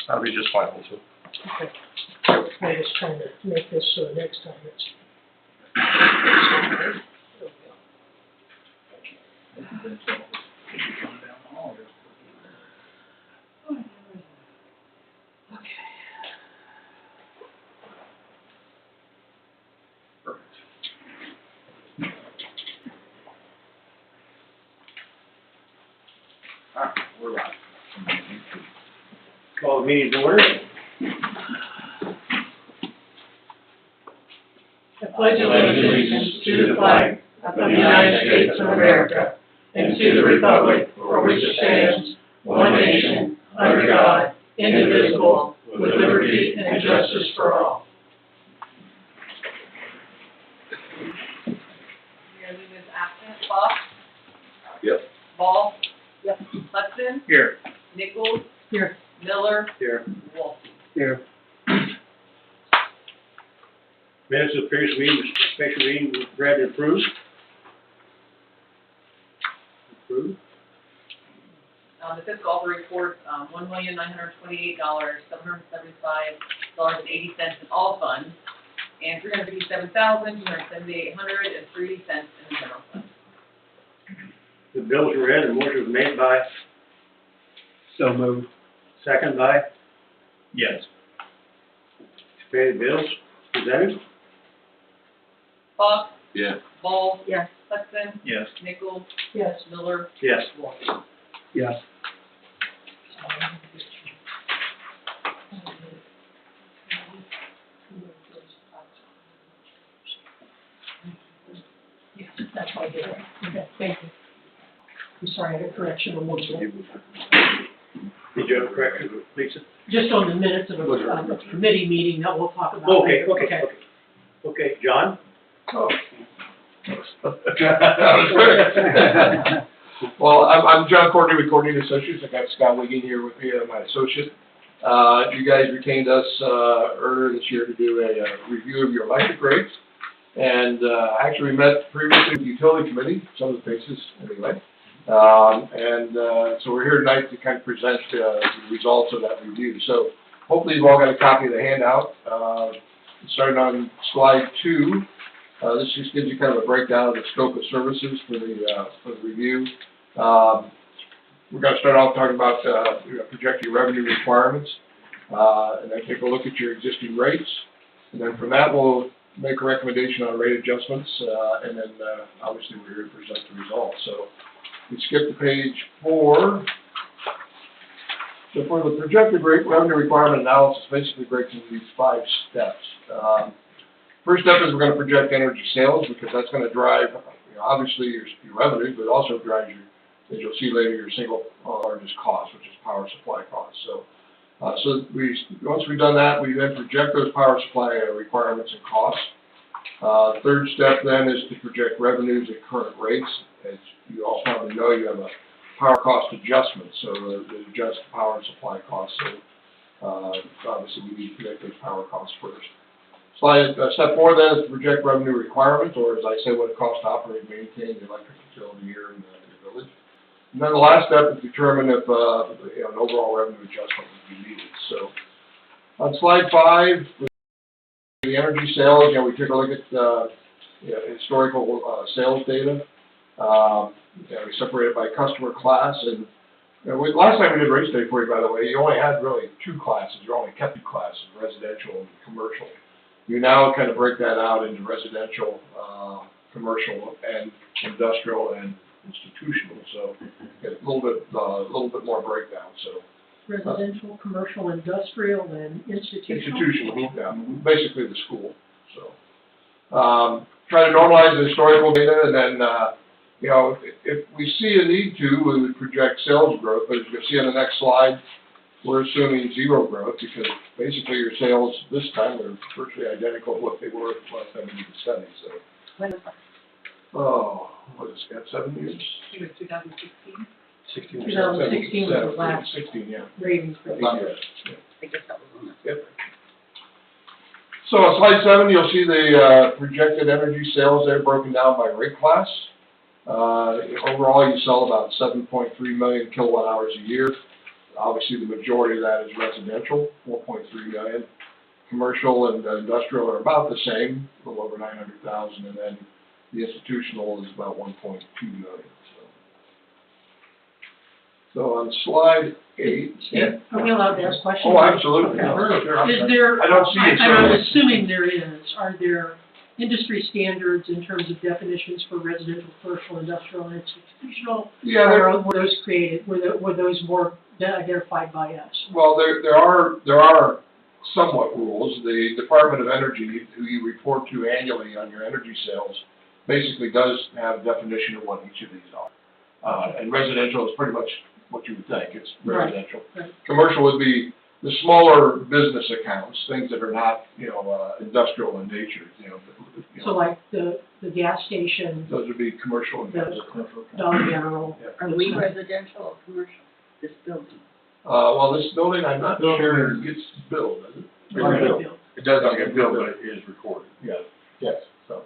That'll be just fine, also. Okay. I'm just trying to make this so next time it's. We're live. Call the meeting to order. I pledge allegiance to the flag of the United States of America and to the republic for which it stands, one nation, under God, indivisible, with liberty and justice for all. Mary Lou is absent. Fox? Yep. Ball? Yep. Hudson? Here. Nichols? Here. Miller? Here. Wolf? Here. Minutes of the previous meeting, special meeting, read and approved. Approved. The fiscal offer report, $1,928,775.80 in all funds, and $357,278.03 in the general fund. The bills were read and motion was made by. So moved. Second by. Yes. Pay the bills presented. Fox? Yes. Ball? Yes. Hudson? Yes. Nichols? Yes. Miller? Yes. Wolf? Yes. Yes, that's why I did it. Okay, thank you. I'm sorry, I had a correction on one. Did you have a correction, Lisa? Just on the minutes of a committee meeting that we'll talk about. Okay, later. okay. Okay, John? Oh. Well, I'm John Courtney with Courtney & Associates. I got Scott Wiggin here with me, my associate. You guys retained us earlier this year to do a review of your electric rates. And actually we met previously with the utility committee, some of the faces anyway. So we're here tonight to kind of present the results of that review. So hopefully you've all got a copy of the handout. Starting on slide 2, this just gives you kind of a breakdown of the scope of services for the review. We're going to start off talking about projected revenue requirements, and then take a look at your existing rates. And then from that, we'll make a recommendation on rate adjustments, and then obviously we're here to present the results. So we skip to page 4. So for the projected rate revenue requirement analysis, basically breaks into these 5 steps. First step is we're going to project energy sales, because that's going to drive, obviously your revenues, but also drive your, as you'll see later, your single largest cost, which is power supply costs. So, once we've done that, we then project those power supply requirements and costs. Third step then is to project revenues at current rates. As you all probably know, you have a power cost adjustment, so to adjust power supply costs. So obviously we need to predict those power costs first. Step 4 then is to project revenue requirements, or as I say, what it costs to operate and maintain the electric utility here in the village. And then the last step is determine if an overall revenue adjustment would be needed. So on slide 5, the energy sales, we took a look at historical sales data. We separated by customer class, and last time we did rate study for you, by the way, you only had really 2 classes. You only kept 2 classes, residential and commercial. You now kind of break that out into residential, commercial, and industrial and institutional. So it's a little bit more breakdown. So Residential, commercial, industrial, and institutional. Institutional, yeah, basically the school. So try to normalize the historical data, and then if we see a need to, we would project sales growth. But as you can see on the next slide, we're assuming 0 growth, because basically your sales this time are virtually identical to what they were last time we did the study. So, When was that? What is it, 7 years? It was 2016. 2016 was the last 16, yeah. ratings for the year. I guess that was on that. Yep. So on slide 7, you'll see the projected energy sales there broken down by rate class. Overall, you sell about 7.3 million kilowatt hours a year. Obviously, the majority of that is residential, 4.3 million. Commercial and industrial are about the same, a little over 900,000, and then the institutional is about 1.2 million. So on slide 8. Steve, are we allowed to ask questions? Oh, absolutely. Okay. Is there, I don't see it, I'm so. assuming there is, are there industry standards in terms of definitions for residential, commercial, industrial, and institutional? Yeah, Or were those created, were those more identified by us? well, there are somewhat rules. The Department of Energy, who you report to annually on your energy sales, basically does have a definition of what each of these are. And residential is pretty much what you would think, it's residential. Right. Commercial would be the smaller business accounts, things that are not, industrial in nature, So like the gas station, Those would be commercial accounts. Dollar General. Yeah. Are we residential or commercial, this building? Well, this building, I'm not sure it gets billed, does it? It does not get billed, but it is recorded. Yeah, yes, so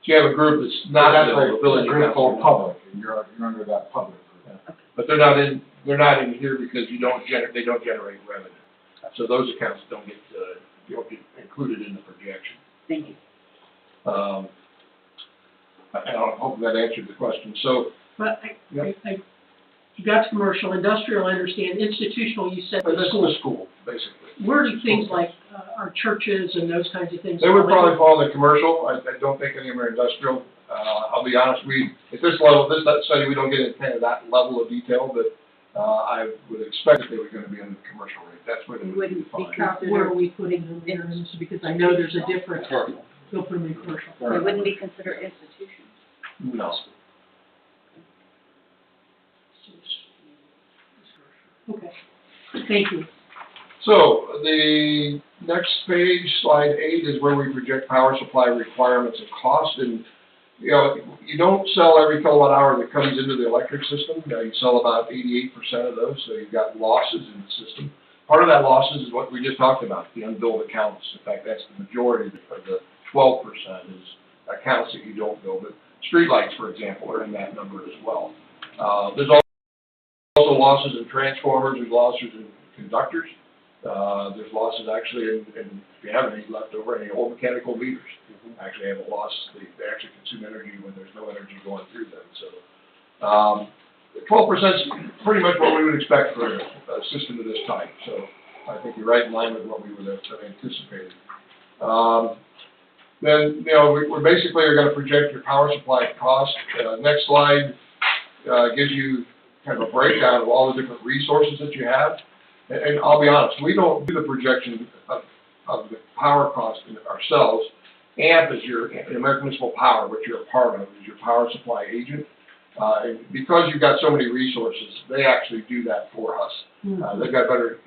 you have a group that's not billed, billing Group called accounts. public, and you're under that public group. But they're not in here because they don't generate revenue. So those accounts don't get included in the projection. Thank you. I hope that answered the question. So, But you got commercial, industrial, I understand, institutional, you said this is school. the school, basically. Where do things like our churches and those kinds of things? They would probably fall in the commercial. I don't think any of them are industrial. I'll be honest, at this level, this study, we don't get into kind of that level of detail, but I would expect that they were going to be in the commercial rate. That's where they would be defined. Where are we putting them in? Because I know there's a difference. Commercial. Go put them in commercial. They wouldn't be considered institutions. No. Okay, thank you. So the next page, slide 8, is where we project power supply requirements and cost. And you don't sell every kilowatt hour that comes into the electric system. You sell about 88% of those, so you've got losses in the system. Part of that losses is what we just talked about, the unbilled accounts. In fact, that's the majority of the 12% is accounts that you don't bill. But streetlights, for example, are in that number as well. There's also losses in transformers, there's losses in conductors. There's losses actually in if you have any left over, any old mechanical meters. Actually have a loss, they actually consume energy when there's no energy going through them. So 12% is pretty much what we would expect for a system of this type. So I think you're right in line with what we would have anticipated. Then, we're basically going to project your power supply cost. Next slide gives you kind of a breakdown of all the different resources that you have. And I'll be honest, we don't do the projection of the power cost ourselves. AMP is your American Municipal Power, which you're a part of, is your power supply agent. And because you've got so many resources, they actually do that for us. They've got better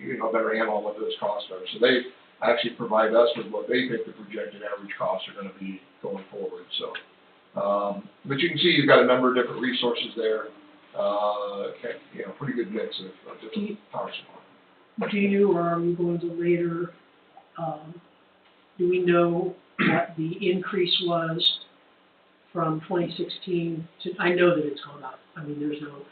handle on what those costs are. So they actually provide us with what they think the projected average costs are going to be going forward. So, but you can see you've got a number of different resources there. Pretty good mix of different power supply. Do you, or are you going to later, do we know what the increase was from 2016 to, I know that it's gone up, I mean, there's no,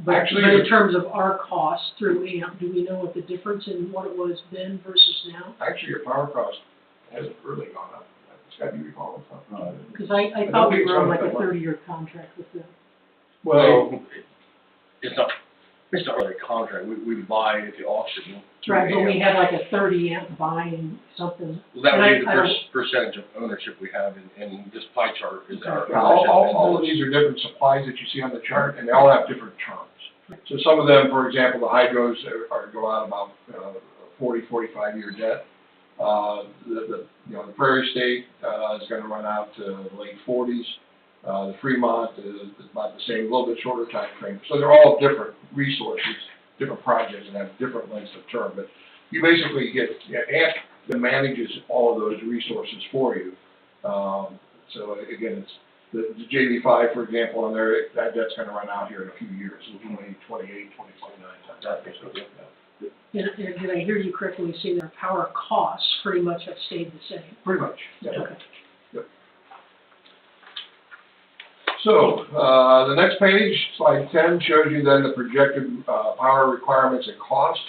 but in terms of our costs through AMP, do we know what the difference in what it was then versus now? Actually, your power cost hasn't really gone up. It's got to be recalled. Because I thought we were on like a 30-year contract with them. Well, it's not really a contract, we buy at the auction. Right, but we had like a 30 amp buying something. Well, that would be I the don't- percentage of ownership we have, and this pie chart is our Okay. All of these are different supplies that you see on the chart, and they all have different terms. So some of them, for example, the hydros go out about 40, 45-year debt. The Prairie State is going to run out to the late 40s. The Fremont is about the same, a little bit shorter time frame. So they're all different resources, different projects, and have different lengths of term. But you basically get AMP that manages all of those resources for you. So again, it's the JV5, for example, on there, that debt's going to run out here in a few years, 2028, 2029. And did I hear you correctly say that our power costs pretty much have stayed the same? Pretty much. Yeah. Okay. Yep. So, the next page, slide 10, shows you then the projected power requirements and cost.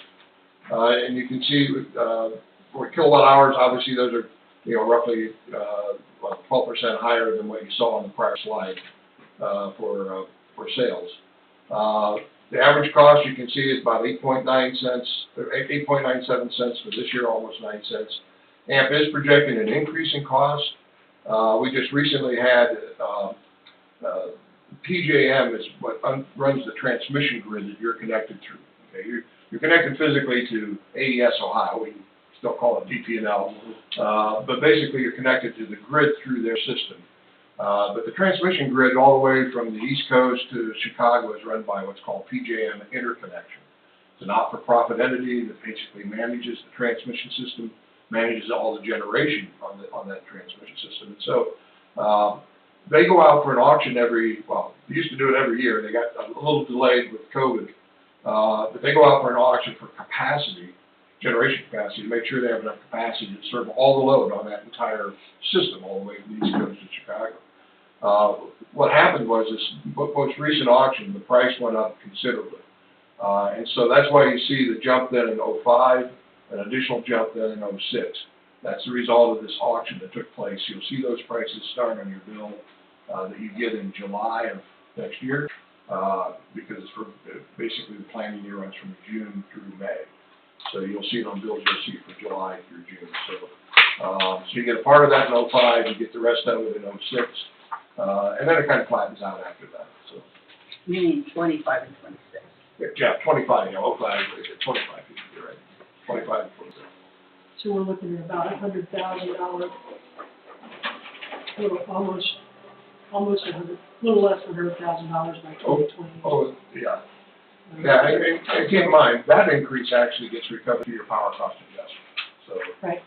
And you can see for kilowatt hours, obviously those are, roughly about 12% higher than what you saw on the prior slide for sales. The average cost you can see is about 8.9 cents, or 8.97 cents for this year, almost 9 cents. AMP is projecting an increase in cost. We just recently had PJM is what runs the transmission grid that you're connected to. Okay? You're connected physically to AES Ohio. We still call it DP&L, but basically you're connected to the grid through their system. But the transmission grid all the way from the East Coast to Chicago is run by what's called PJM Interconnection. It's a not-for-profit entity that basically manages the transmission system, manages all the generation on that transmission system. And so they go out for an auction they used to do it every year. They got a little delayed with COVID, but they go out for an auction for capacity, generation capacity, to make sure they have enough capacity to serve all the load on that entire system all the way from the East Coast to Chicago. What happened was this most recent auction, the price went up considerably. And so that's why you see the jump then in 05, an additional jump then in 06. That's the result of this auction that took place. You'll see those prices start on your bill that you get in July of next year, because for basically the planning year runs from June through May. So you'll see it on bills you'll see for July through June. So you get a part of that in 05, you get the rest of it in 06. And then it kind of flattens out after that. So. You mean 25 and 26? Yeah, 25, 05, 25, you're right. 25 and 26. So we're looking at about $100,000, almost a little less than $100,000 by 2020. Oh, yeah. Yeah, and keep in mind, that increase actually gets recovered through your power cost adjustment. So. Right.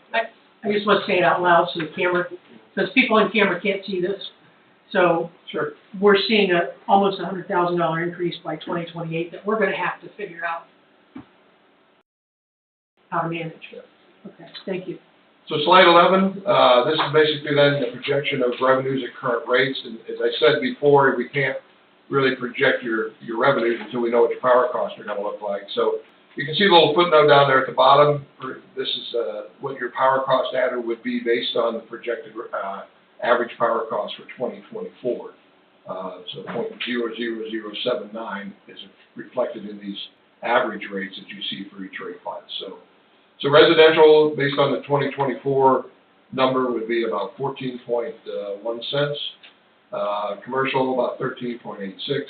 I just want to say it out loud so the camera, because people on camera can't see this. So sure. We're seeing almost a $100,000 increase by 2028 that we're going to have to figure out how to manage. Okay, thank you. So slide 11, this is basically then the projection of revenues at current rates. And as I said before, we can't really project your revenues until we know what your power costs are going to look like. So you can see the little footnote down there at the bottom. This is what your power cost adder would be based on the projected average power cost for 2024. So 0.00079 is reflected in these average rates that you see for each rate class. So residential, based on the 2024 number, would be about 14.1 cents. Commercial, about 13.86.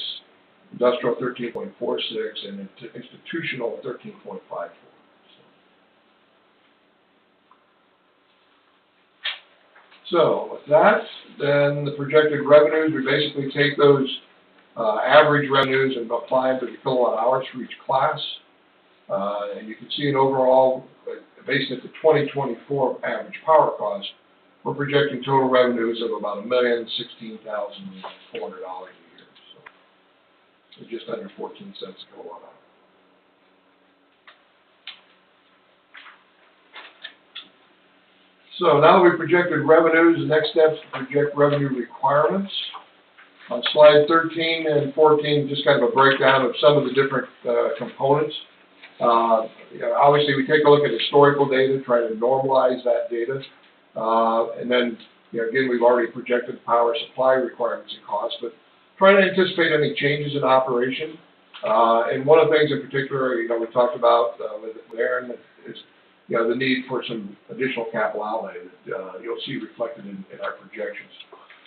Industrial, 13.46, and institutional, 13.54. So with that, then the projected revenues, we basically take those average revenues and apply them to the kilowatt hours for each class. And you can see an overall, based at the 2024 average power cost, we're projecting total revenues of about $1,016,400 a year. So just under 14 cents a kilowatt hour. So now that we've projected revenues, the next step is to project revenue requirements. On slide 13 and 14, just kind of a breakdown of some of the different components. Obviously, we take a look at historical data, try to normalize that data. And then, again, we've already projected power supply requirements and costs, but trying to anticipate any changes in operation. And one of the things in particular, we talked about with Aaron is, the need for some additional capital outlay that you'll see reflected in our projections.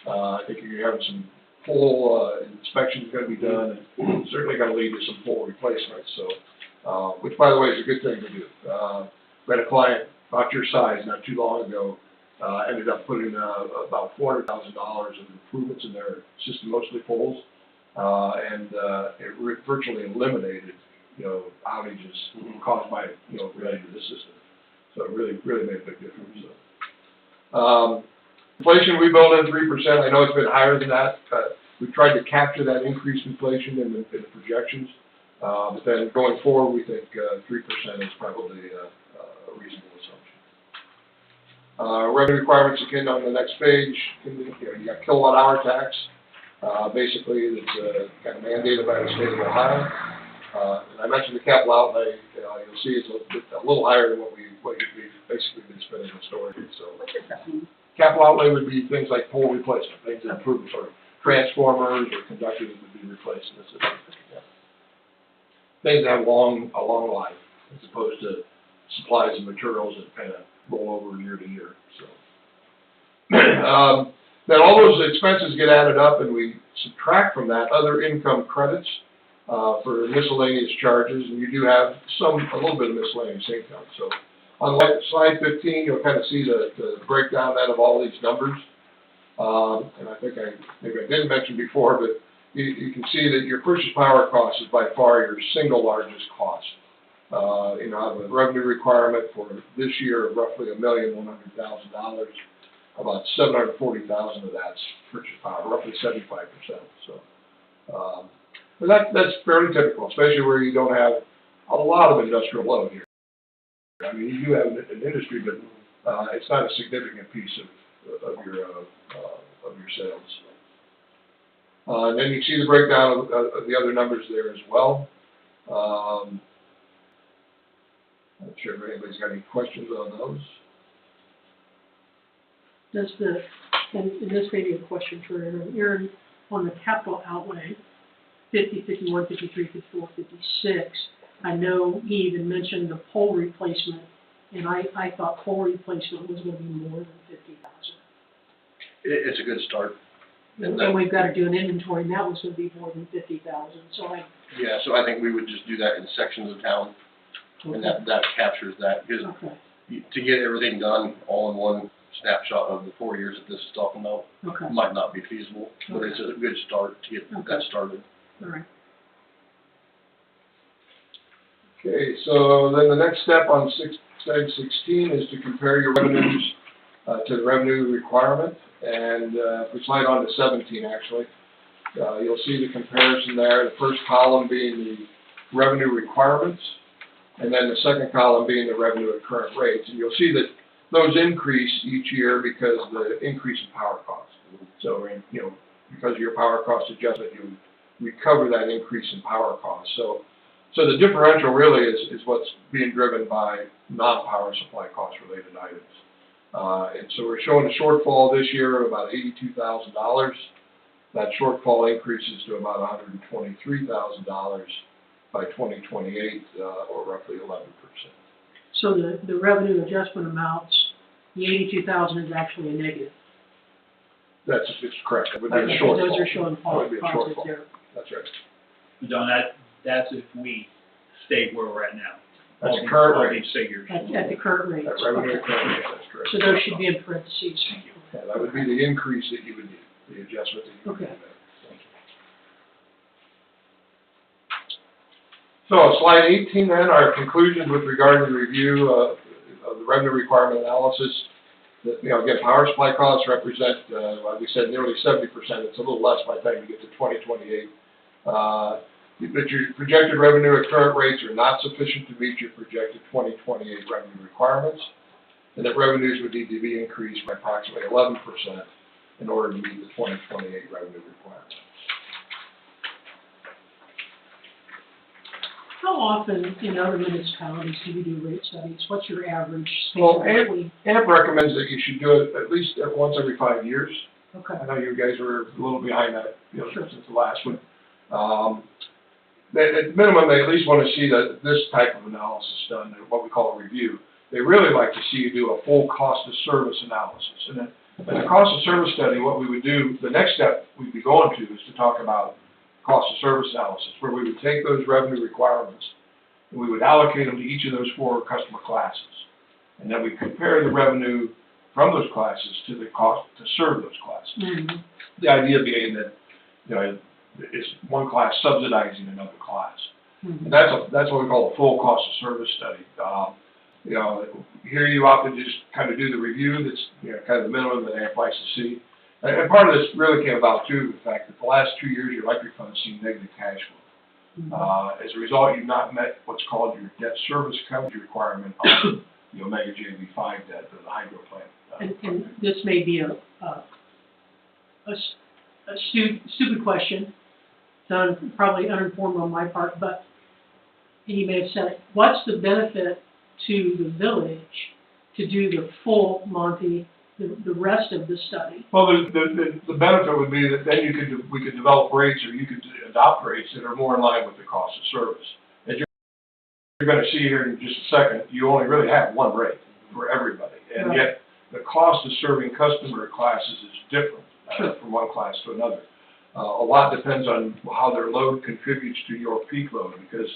I think you're having some pole inspections going to be done, and certainly going to lead to some pole replacements. So, which by the way is a good thing to do. We had a client about your size not too long ago, ended up putting about $400,000 of improvements in their system, mostly poles, and it virtually eliminated outages caused by related to the system. So it really made a big difference. So. Inflation, we built in 3%. I know it's been higher than that. We've tried to capture that increased inflation in the projections. But then going forward, we think 3% is probably a reasonable assumption. Revenue requirements, again, on the next page. You got kilowatt hour tax. Basically, it's kind of mandated by the state of Ohio. And I mentioned the capital outlay, you'll see it's a little higher than what we've basically been spending historically, so. What does that mean? Capital outlay would be things like pole replacement, things that improve, or transformers or conductors that would be replaced. This is, yeah. Things that have a long life, as opposed to supplies and materials that kind of roll over year to year, so. Then all those expenses get added up, and we subtract from that other income credits for miscellaneous charges, and you do have a little bit of miscellaneous income. So on slide 15, you'll kind of see the breakdown then of all these numbers. And I think maybe I didn't mention before, but you can see that your purchase power cost is by far your single largest cost. You know, I have a revenue requirement for this year of roughly $1,100,000. About $740,000 of that's purchase power, roughly 75%. So, but that's fairly typical, especially where you don't have a lot of industrial load here. I mean, you do have an industry, but it's not a significant piece of your sales. And then you see the breakdown of the other numbers there as well. I'm not sure if anybody's got any questions on those. Does and this may be a question for Aaron, on the capital outlay, 50, 51, 53, 54, 56, I know he even mentioned the pole replacement, and I thought pole replacement was going to be more than 50,000. It's a good start. And we've got to do an inventory, and that was going to be more than 50,000, so Yeah, so I think we would just do that in sections of town, and that captures that, because to get everything done all in one snapshot of the 4 years that this is talking about might not be feasible, but it's a good start to get that started. All right. Okay, so then the next step on slide 16 is to compare your revenues to the revenue requirement. And if we slide on to 17, actually, you'll see the comparison there. The first column being the revenue requirements, and then the second column being the revenue at current rates. And you'll see that those increase each year because of the increase in power cost. So, you know, because of your power cost adjustment, you recover that increase in power cost. So the differential really is what's being driven by non-power supply cost related items. And so we're showing a shortfall this year of about $82,000. That shortfall increases to about $123,000 by 2028, or roughly 11%. So the revenue adjustment amounts, the 82,000 is actually a negative. It's correct. That would be a shortfall. Those are showing positive there. That's right. John, that's if we stay where we're at now. That's the current rate. These figures. At the current rate. That revenue current rate, that's correct. So those should be in parentheses. Yeah, that would be the increase that you would need, the adjustment that you would need. So slide 18 then, our conclusions with regard to the review of the revenue requirement analysis. That, you know, again, power supply costs represent, like we said, nearly 70%. It's a little less by the time you get to 2028. But your projected revenue at current rates are not sufficient to meet your projected 2028 revenue requirements, and that revenues would need to be increased by approximately 11% in order to meet the 2028 revenue requirement. How often in other municipalities do you do rate studies? What's your average? Well, AMP recommends that you should do it at least once every 5 years. Okay. I know you guys were a little behind that, you know, since the last one. At minimum, they at least want to see this type of analysis done, what we call a review. They really like to see you do a full cost of service analysis. And then in the cost of service study, what we would do, the next step we'd be going to is to talk about cost of service analysis, where we would take those revenue requirements and we would allocate them to each of those 4 customer classes. And then we compare the revenue from those classes to the cost to serve those classes. Mm-hmm. The idea being that, you know, it's one class subsidizing another class. Mm-hmm. And that's what we call a full cost of service study. You know, here you opt to just kind of do the review. That's, you know, kind of the minimum that AMP likes to see. And part of this really came about too, the fact that the last 2 years your electric fund's seen negative cash flow. Mm-hmm. As a result, you've not met what's called your debt service coverage requirement on the Omega JV5 debt, the hydro plant. And this may be a stupid question, probably uninformed on my part, but he may have said it. What's the benefit to the village to do the full Monty, the rest of the study? Well, the benefit would be that then we could develop rates, or you could adopt rates that are more in line with the cost of service. As you're going to see here in just a second, you only really have one rate for everybody, and Right. yet the cost of serving customer classes is different from one class to another. A lot depends on how their load contributes to your peak load, because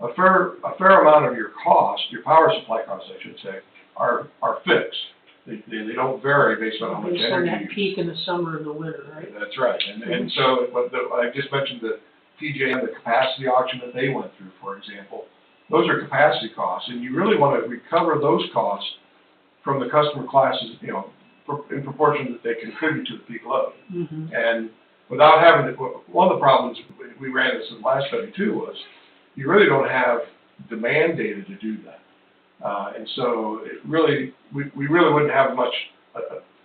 a fair amount of your cost, your power supply costs, I should say, are fixed. They don't vary based on how much Based on energy that you peak in the summer and the winter, right? That's right, and so, I just mentioned the PJM, the capacity auction that they went through, for example. Those are capacity costs, and you really want to recover those costs from the customer classes, you know, in proportion that they contribute to the peak load. Mm-hmm. And without having, one of the problems, we ran this in the last study too, was you really don't have demand data to do that. And so it really, we really wouldn't have much,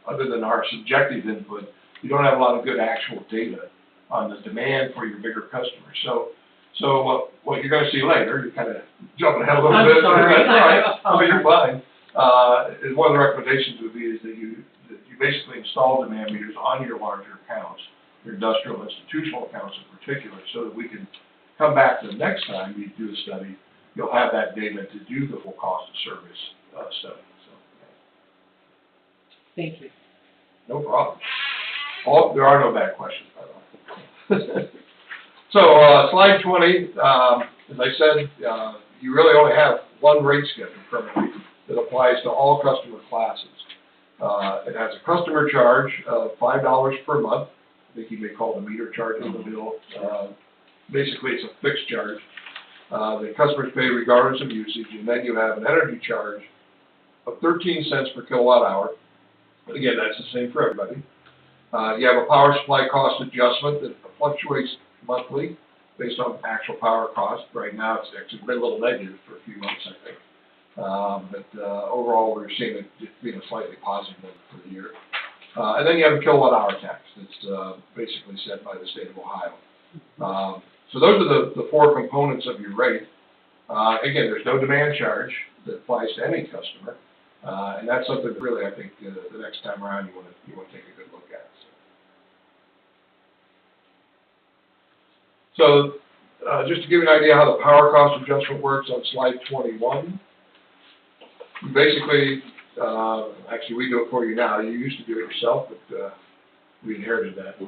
other than our subjective input. You don't have a lot of good actual data on the demand for your bigger customers. So what you're going to see later, you're kind of jumping ahead a little bit. I'm sorry. That's all right. Oh, you're fine. Is one of the recommendations would be is that you basically install demand meters on your larger accounts, your industrial, institutional accounts in particular, so that we can come back to the next time you do a study, you'll have that data to do the full cost of service study. So, Thank you. no problem. There are no bad questions, by the way. So, slide 20, as I said, you really only have one rate schedule currently that applies to all customer classes. It has a customer charge of $5 per month. I think you may call the meter charge on the bill. Basically, it's a fixed charge. The customers pay regardless of usage, and then you have an energy charge of 13 cents per kilowatt hour. Again, that's the same for everybody. You have a power supply cost adjustment that fluctuates monthly based on actual power cost. Right now, it's actually been a little negative for a few months, I think. But overall, we're seeing it just being a slightly positive for the year. And then you have a kilowatt hour tax that's basically set by the state of Ohio. So those are the four components of your rate. Again, there's no demand charge that applies to any customer. And that's something that really, I think, the next time around you want to take a good look at. So just to give you an idea how the power cost adjustment works on slide 21, you basically, actually we do it for you now. You used to do it yourself, but we inherited that.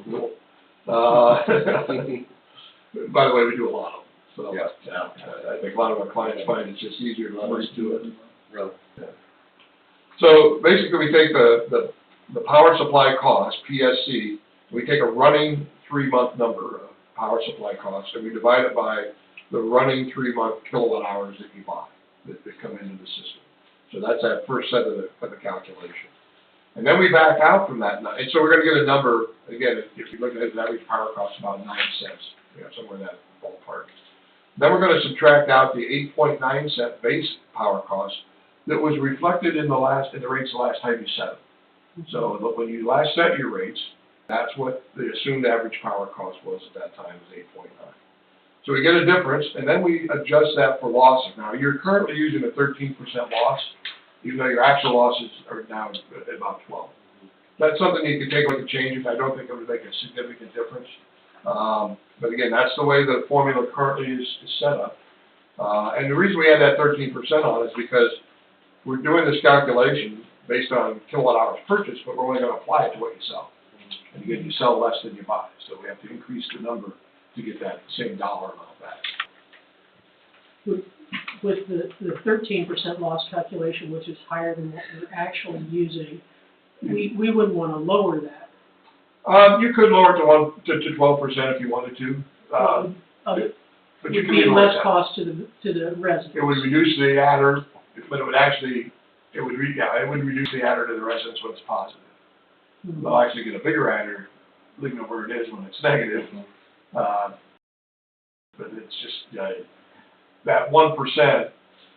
By the way, we do a lot of them. So yeah. I think a lot of our clients find it's just easier to let us do it. Really? Yeah. So basically, we take the power supply cost, PSC, we take a running 3-month number of power supply costs, and we divide it by the running 3-month kilowatt hours that you buy, that come into the system. So that's that first set of the calculation. And then we back out from that, and so we're going to get a number, again, if you look at it, the average power cost about 9 cents, somewhere in that ballpark. Then we're going to subtract out the 8.9 cent base power cost that was reflected in the rates the last time you set them. So when you last set your rates, that's what the assumed average power cost was at that time, was 8.9. So we get a difference, and then we adjust that for losses. Now, you're currently using a 13% loss, even though your actual losses are now at about 12. That's something you can take a look at changing. I don't think it would make a significant difference. But again, that's the way the formula currently is set up. And the reason we add that 13% on is because we're doing this calculation based on kilowatt hours purchased, but we're only going to apply it to what you sell. And again, you sell less than you buy, so we have to increase the number to get that same dollar amount back. With the 13% loss calculation, which is higher than what we're actually using, we wouldn't want to lower that. You could lower it to 12% if you wanted to. But you would can be leave less it cost to the residents. It would reduce the adder, but it would actually, it would reduce the adder to the residents when it's positive. Mm-hmm. They'll actually get a bigger adder, leaving it where it is when it's negative. But it's just, that 1%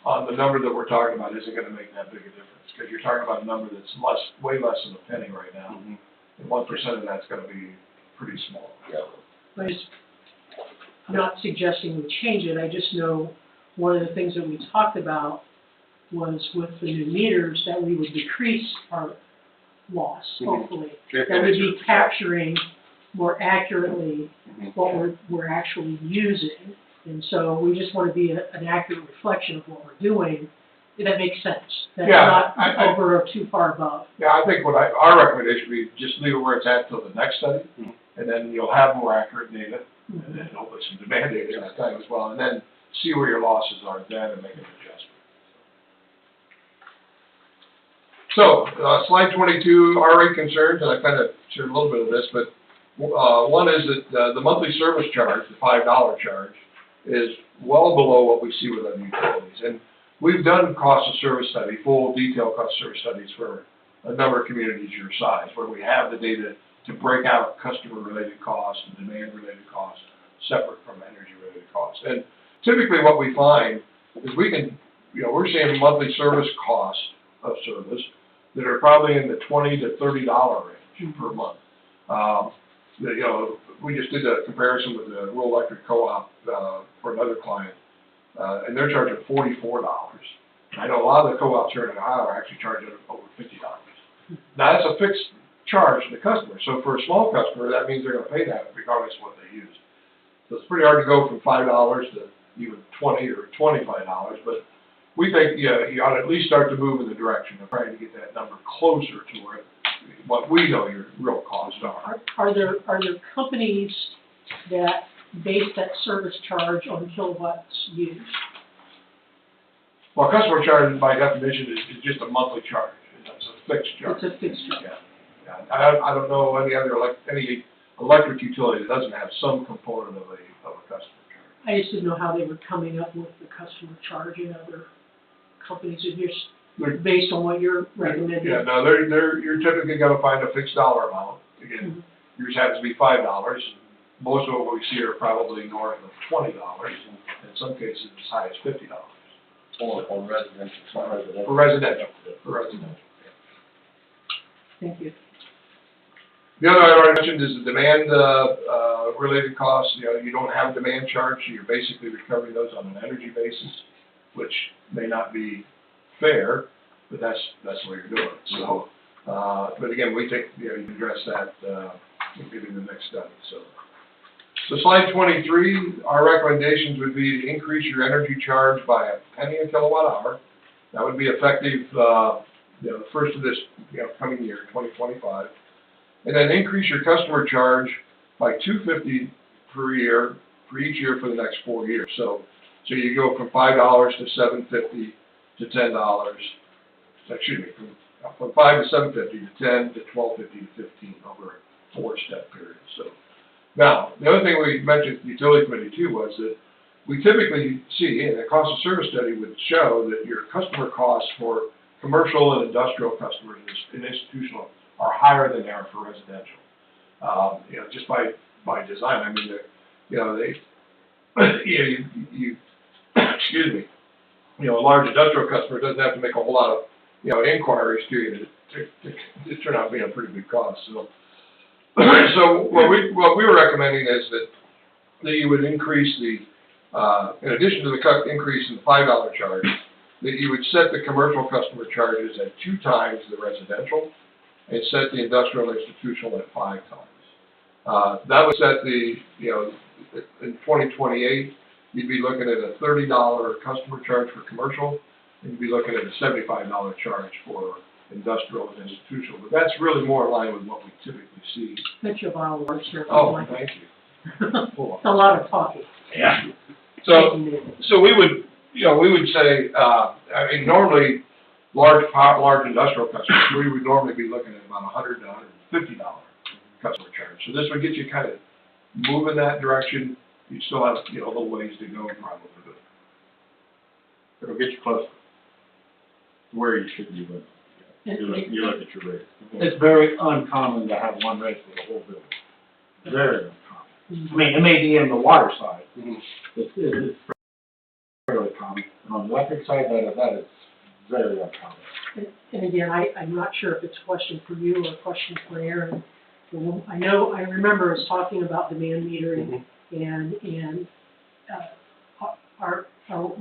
on the number that we're talking about isn't going to make that big a difference, because you're talking about a number that's way less than a penny right now. Mm-hmm. And 1% of that's going to be pretty small. I just, not suggesting we change it, I just know one of the things that we talked about was with the new meters, that we would decrease our loss, hopefully. That would be capturing more accurately what we're actually using. And so we just want to be an accurate reflection of what we're doing. That makes sense. That's Yeah, not over or too far above. Yeah, I think our recommendation would be just leave it where it's at till the next study, and then you'll have more accurate data, and then hopefully some demand data at that time as well, and then see where your losses are then and make an adjustment. So, slide 22, our rate concerns, and I kind of shared a little bit of this, but one is that the monthly service charge, the $5 charge, is well below what we see with other utilities. And we've done cost of service study, full detailed cost of service studies for a number of communities your size, where we have the data to break out customer-related costs and demand-related costs separate from energy-related costs. And typically what we find is we can, we're seeing monthly service costs of service that are probably in the $20 to $30 range per month. We just did a comparison with the rural electric co-op for another client, and they're charging $44. I know a lot of the co-ops here in Ohio are actually charging over $50. Now, that's a fixed charge to the customer. So for a small customer, that means they're going to pay that regardless of what they use. So it's pretty hard to go from $5 to even $20 or $25, but we think you ought to at least start to move in the direction of trying to get that number closer to what we know your real costs are. Are there companies that base that service charge on kilowatts used? Well, customer charge by definition is just a monthly charge. It's a fixed charge. It's a fixed charge. Yeah. I don't know any other any electric utility that doesn't have some component of a customer charge. I just didn't know how they were coming up with the customer charge in other companies, and just based on what you're recommending. Yeah, no, you're typically going to find a fixed dollar amount. Again, yours happens to be $5. Most of what we see are probably north of $20, and in some cases as high as $50. On residential. For residential. For residential. Thank you. The other I already mentioned is the demand related costs. You don't have demand charge, so you're basically recovering those on an energy basis, which may not be fair, but that's the way you're doing it. So, but again, we think you can address that in the next study. So slide 23, our recommendations would be to increase your energy charge by $0.01 a kilowatt hour. That would be effective the first of this coming year, 2025. And then increase your customer charge by $2.50 per year for each year for the next 4 years. So you go from $5 to $7.50 to $10. Excuse me, from 5 to 7.50 to 10 to 12.50 to 15 over a 4-step period. So now the other thing we mentioned at the utility committee too was that we typically see, and the cost of service study would show that your customer costs for commercial and industrial customers and institutional are higher than they are for residential. Just by design. I mean, excuse me. A large industrial customer doesn't have to make a whole lot of inquiries to you to turn out being a pretty big cost. So what we were recommending is that you would increase in addition to the increase in the $5 charge, that you would set the commercial customer charges at 2 times the residential, and set the industrial and institutional at 5 times. That would set in 2028, you'd be looking at a $30 customer charge for commercial, and you'd be looking at a $75 charge for industrial and institutional. But that's really more in line with what we typically see. That's your bottle of water. Oh, thank you. It's a lot of talking. Yeah. So we would say, normally large industrial customers, we would normally be looking at about $100 to $150 customer charge. So this would get you kind of moving that direction. You still have a little ways to go probably, but it'll get you closer to where you should be living. You look at your rate. It's very uncommon to have one rate for the whole building. Very uncommon. I mean, it may be in the water side. It's fairly common. And on the electric side, that is very uncommon. And again, I'm not sure if it's a question for you or a question for Aaron. Well, I remember us talking about demand metering, and,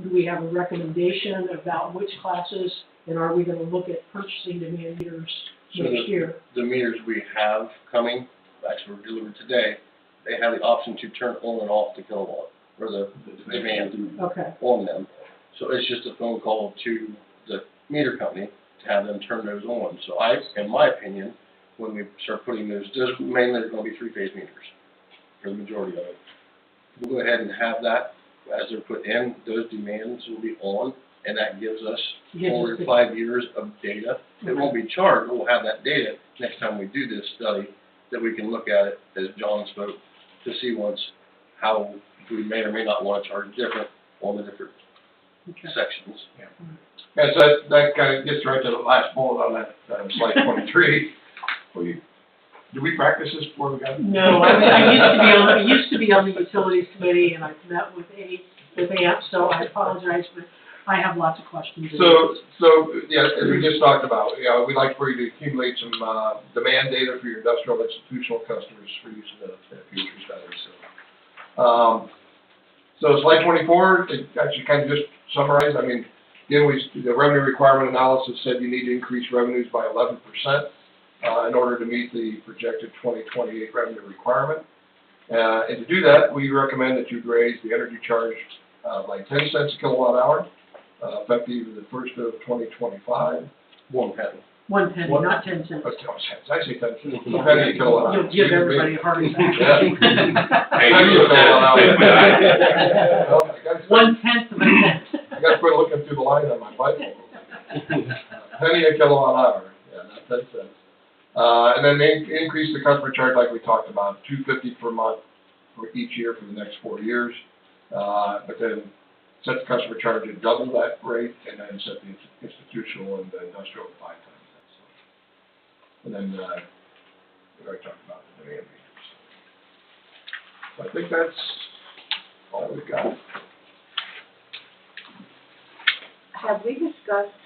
do we have a recommendation about which classes, and are we gonna look at purchasing demand meters So next year? the meters we have coming, actually were delivered today, they have the option to turn on and off the kilowatt, or the demand Okay, on them. So it's just a phone call to the meter company to have them turn those on. So in my opinion, when we start putting those mainly they're gonna be three-phase meters for the majority of it. We'll go ahead and have that, as they're put in, those demands will be on, and that gives us Gives us 4 to the- 5 years of data. It won't be charged, but we'll have that data next time we do this study, that we can look at it, as John spoke, to see once how we may or may not want to charge different on the different okay. sections. And so that kind of gets right to the last bullet on that, slide 23. Do we practice this before we got? No, I used to be on the utilities committee, and I've met with AMP, so I apologize, but I have lots of questions. So, yeah, as we just talked about, we'd like for you to accumulate some, demand data for your industrial institutional customers for use in the future studies, so. So slide 24, it actually kind of just summarized, I mean, again, the revenue requirement analysis said you need to increase revenues by 11%, in order to meet the projected 2028 revenue requirement. And to do that, we recommend that you raise the energy charge, by 10 cents a kilowatt hour, effective the 1st of 2025. 1 penny. 1 penny, not 10 cents. Oh, 10 cents, I say 10 cents, a penny a kilowatt hour. You'll give everybody a heart attack. Yeah. Penny a kilowatt hour. Well, I gotta say, 1/10 of a cent. I gotta quit looking through the line on my Bible. Penny a kilowatt hour, yeah, not 10 cents. And then increase the customer charge like we talked about, $2.50 per month for each year for the next 4 years. But then set the customer charge at double that rate, and then set the institutional and the industrial at 5 times that. So. And then, we already talked about the demand meters. So I think that's all we've got. Have we discussed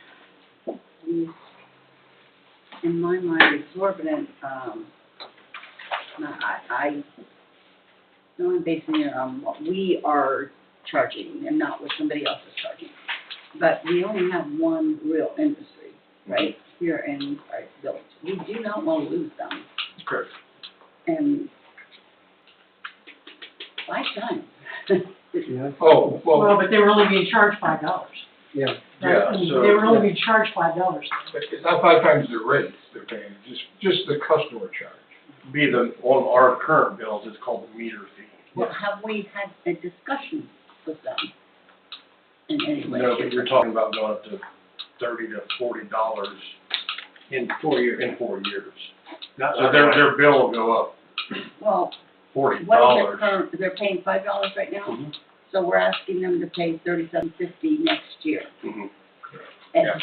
these, in my mind, exorbitant, no, I'm basing it on what we are charging and not what somebody else is charging. But we only have one real industry, right, here in our village. We do not want to lose them. Correct. And 5 times. Oh, Well, but they were only being charged $5. yeah, Right? I mean, they were only being charged $5. It's not 5 times the rate they're paying, just the customer charge. Be on our current bills, it's called the meter fee. Well, have we had a discussion with them in any way? No, but you're talking about going up to $30 to $40 in 4 years. So their bill will go up Well, $40. what is their current, they're paying $5 right now? Mhm. So we're asking them to pay $37.50 next year. Mhm. And Yeah.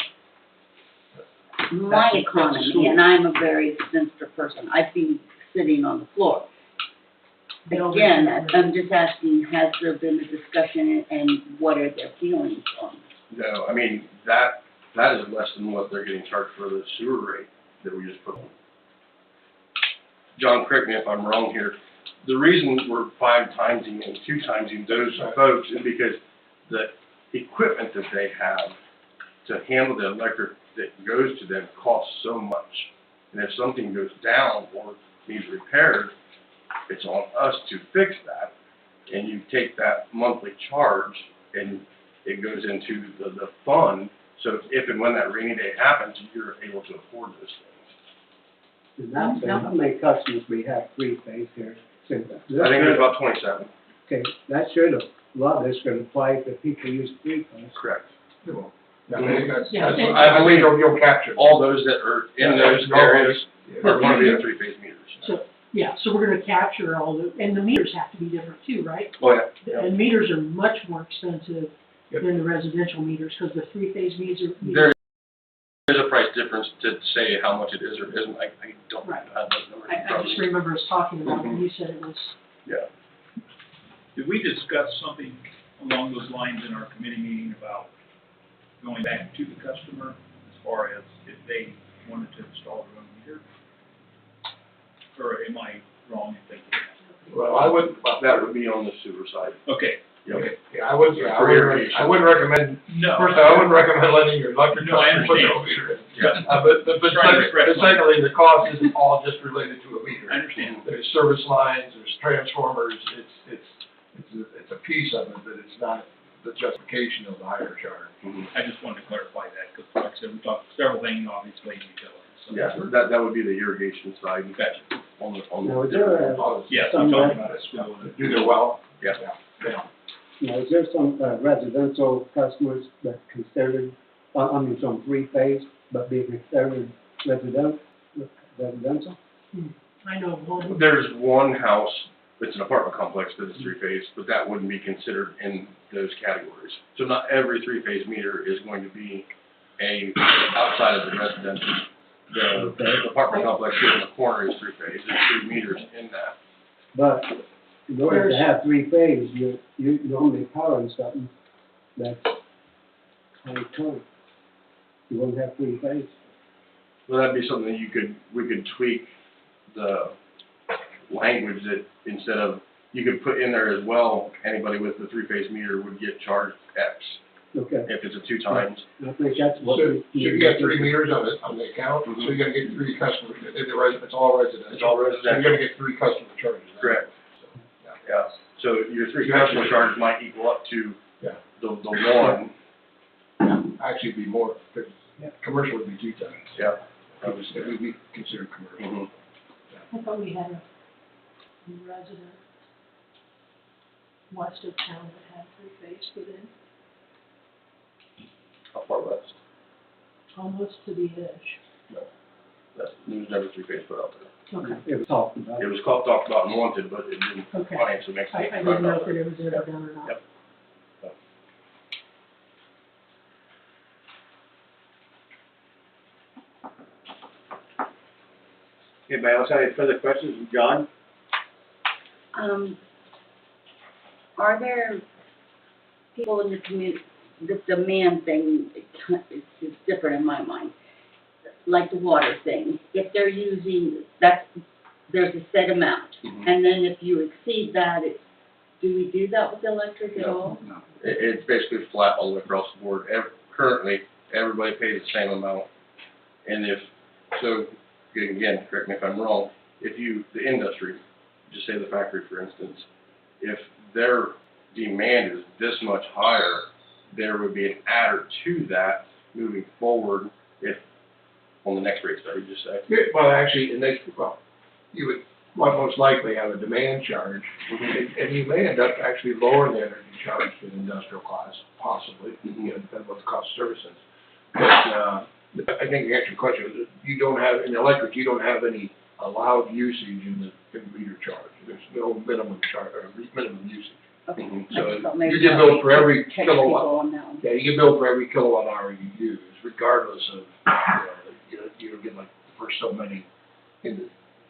my That's economy, school. and I'm a very sensitive person, I've been sitting on the floor. Again, I'm just asking, has there been a discussion and what are their feelings on? No, I mean, that is less than what they're getting charged for the sewer rate that we just put on. John, correct me if I'm wrong here, the reason we're 5 timesing and 2 timesing those folks is because the equipment that they have to handle the electric that goes to them costs so much. And if something goes down or needs repaired, it's on us to fix that. And you take that monthly charge and it goes into the fund, so if and when that rainy day happens, you're able to afford those things. Is that fair? How many customers we have three-phase here? I think there's about 27. Okay, that should, a lot of this could apply to people who use three-phase. Correct. Yeah, I think that's, Yeah. I believe you'll capture. All those that are in those areas are going to be the 3-phase meters. So, yeah, so we're gonna capture all the, and the meters have to be different too, right? Oh, yeah. And meters are much more expensive Yep. than the residential meters, because the 3-phase meters. There's a price difference to say how much it is or isn't. I don't Right. have those numbers in I front of just me. remember us talking about it, and you said it was, Yeah. Did we discuss something along those lines in our committee meeting about going back to the customer as far as if they wanted to install their own meter? or am I wrong in thinking that? Well, I wouldn't, That would be on the sewer side. Okay, Yep. yeah, I wouldn't recommend, no. first, I wouldn't recommend letting your electric No, I customers put understand. no meter in. Yeah. Trying to express my- Secondly, the cost isn't all just related to a meter. I understand. There's service lines, there's transformers, it's a piece of it, but it's not the justification of the higher charge. I just wanted to clarify that, because like I said, we talked several things, obviously, utilities. So- Yeah, that would be the irrigation side. Gotcha. On the. Now, is there a, Yes, Some I'm talking res- about it, school. Do their well? Yeah. Yeah. now, is there some residential customers that considered, some three-phase, but being considered residential? I know one. There's one house, it's an apartment complex that is three-phase, but that wouldn't be considered in those categories. So not every three-phase meter is going to be outside of the residential. The apartment complex here in the corner is three-phase, there's 3 meters in that. But in order to have three-phase, you normally powering something that's high current. You won't have three-phase. Well, that'd be something that we could tweak the language that instead of, you could put in there as well, anybody with the three-phase meter would get charged X Okay, if it's a 2 times. I think that's what. So you got 3 meters on the account, so you're gonna get 3 customers, it's all residential. It's all So residential. you're gonna get 3 customer charges. Correct. So, Yeah, so your 3 customer charges might equal up to Yeah. the one. yeah. Actually, it'd be more, commercial would be 2 times. Yeah. It would be considered commercial. Mhm. I thought we had a resident west of town that had three-phase put in, How far west? almost to the edge. There was never 3-phase put out there. Okay. It was talked about. It was talked about and wanted, but it didn't Okay. financially make I sense. didn't know if it was ever done or not. Yep. Anybody else have any further questions? John? Are there people in the community, the demand thing is different in my mind, like the water thing. If they're using, there's a set amount, Mhm. and then if you exceed that, do we do that with electric at all? No. It's basically flat all the way across the board. Currently, everybody pays the same amount. And so, again, correct me if I'm wrong, the industry, just say the factory for instance, if their demand is this much higher, there would be an adder to that moving forward on the next rate study, just say. Yeah, well, actually, you would most likely have a demand charge, and you may end up actually lowering the energy charge to the industrial class, possibly, depending on what the cost of service is. But, I think to answer your question, in electric, you don't have any allowed usage in the meter charge. There's no minimum charge, or minimum usage. Okay. Mhm. I just thought maybe You get that billed we for every could catch kilowatt. people on that one. Yeah, you get billed for every kilowatt hour you use, regardless of, you don't get like the first so many in